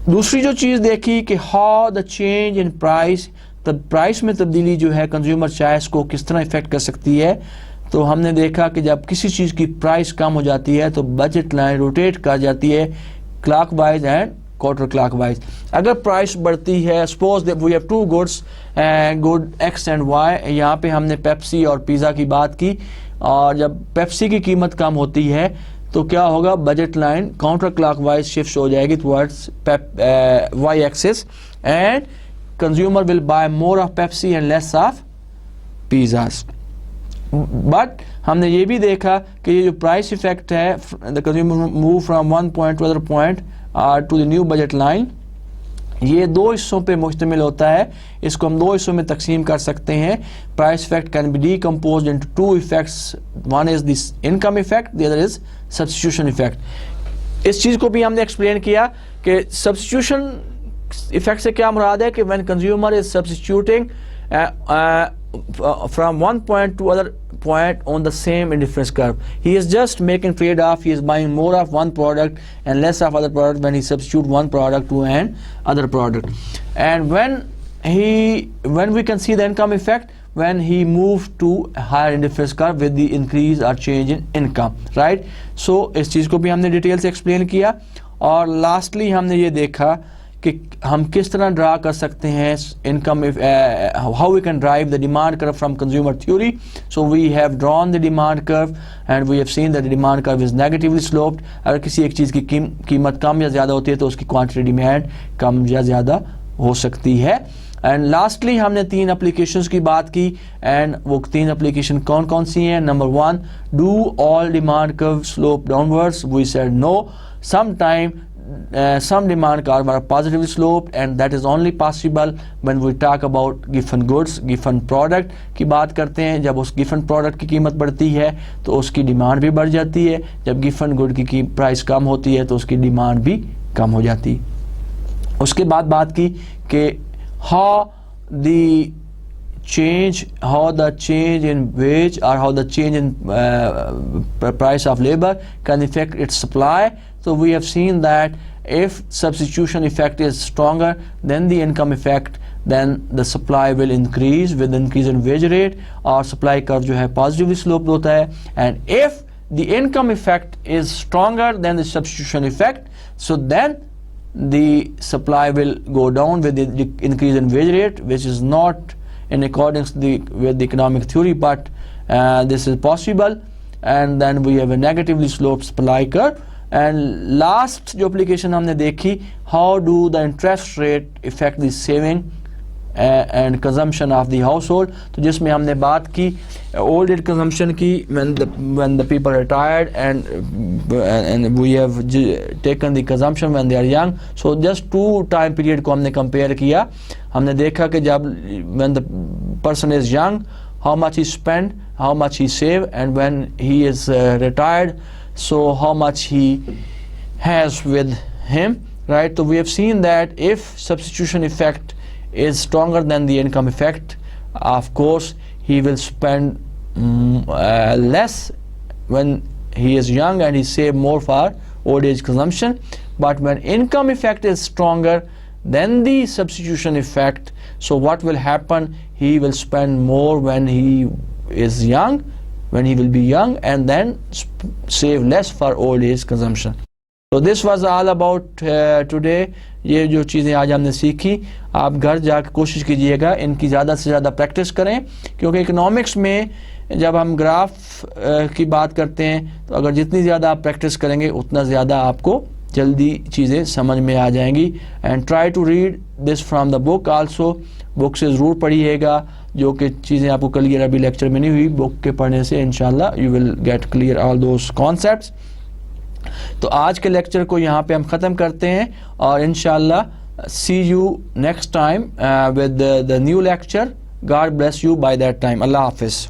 [SPEAKER 1] दूसरी जो चीज़ देखी कि how the change in price, तब प्राइस में तब्दीली जो है कंज्यूमर चॉइस को किस तरह इफेक्ट कर सकती है। तो हमने देखा कि जब किसी चीज़ की प्राइस कम हो जाती है तो बजट लाइन रोटेट कर जाती है क्लॉकवाइज एंड काउंटर क्लॉकवाइज। अगर प्राइस बढ़ती है, suppose that we have two goods, good X and Y, यहाँ पे हमने पेप्सी और पिज़्ज़ा की बात की, और जब पेप्सी की कीमत कम होती है तो क्या होगा, budget line counter clockwise shift हो जाएगी towards Y axis and consumer will buy more of Pepsi and less of pizzas. But हमने ये भी देखा कि ये जो प्राइस इफेक्ट है, the consumer move from one point to other point to the new budget line, ये दो हिस्सों पे मुश्तमिल होता है। इसको हम दो हिस्सों में तकसीम कर सकते हैं। Price effect can be decomposed into two effects, one is this income effect, the other is substitution effect. इस चीज़ को भी हमने एक्सप्लेन किया कि सब्स्टिट्यूशन इफेक्ट से क्या मुराद है कि when consumer is substituting from one point to other point on the same indifference curve, he is just making trade-off. He is buying more of one product and less of other product when he substitute one product to an other product. And when we can see the income effect, when he moves to a higher indifference curve with the increase or change in income, right? So इस चीज़ को भी हमने detail से explain किया और lastly हमने ये देखा कि हम किस तरह ड्रा कर सकते हैं income, how we can drive the demand curve from consumer theory. So we have drawn the demand curve and we have seen that the demand curve is negatively sloped. अगर किसी एक चीज़ की कीमत कम या ज़्यादा होती है तो उसकी क्वांटिटी डिमांड कम या ज़्यादा हो सकती है। एंड लास्टली हमने 3 एप्लीकेशंस की बात की एंड वो 3 एप्लीकेशन कौन कौन सी हैं। Number 1, do all demand curve slope downwards, we said no, sometime some demand curve are positively sloped and that is only possible when we talk about given goods, given product की बात करते हैं। जब उस given product की कीमत बढ़ती है तो उसकी डिमांड भी बढ़ जाती है, जब given good की प्राइस कम होती है तो उसकी डिमांड भी कम हो जाती है। उसके बाद बात की कि how the change in wage or how the change in price of labor can affect its supply. So we have seen that if substitution effect is stronger than the income effect, then the supply will increase with increase in wage rate और supply curve जो है positively sloped होता है। And if the income effect is stronger than the substitution effect, so then the supply will go down with the increase in wage rate, which is not in accordance with the economic theory, but this is possible, and then we have a negatively sloped supply curve. And last जो application हमने देखी, how do the interest rate affect the saving and consumption of the household, तो जिसमें हमने बात की old age consumption की when the people retired and we have taken the consumption when they are young. So just 2 time period को हमने compare किया। हमने देखा कि जब when the person is young, how much he spend, how much he save, and when he is retired, so how much he has with him, right? So we have seen that if substitution effect is stronger than the income effect, of course he will spend less when he is young and he save more for old age consumption. But when income effect is stronger than the substitution effect, so what will happen, he will spend more when he is young, when he will be young, and then save less for old age consumption. तो this was all about today. ये जो चीज़ें आज हमने सीखी, आप घर जाकर कोशिश कीजिएगा इनकी ज़्यादा से ज़्यादा प्रैक्टिस करें, क्योंकि इकोनॉमिक्स में जब हम ग्राफ की बात करते हैं तो अगर जितनी ज़्यादा आप प्रैक्टिस करेंगे उतना ज़्यादा आपको जल्दी चीज़ें समझ में आ जाएंगी। And try to read this from the book also, book से ज़रूर पढ़िएगा, जो कि चीज़ें आपको क्लियर अभी लेक्चर में नहीं हुई, बुक के पढ़ने से इंशाल्लाह you will get clear all those concepts. तो आज के लेक्चर को यहाँ पे हम ख़त्म करते हैं और इंशाल्लाह see you next time with the new lecture. God bless you by that time. अल्लाह हाफिज़।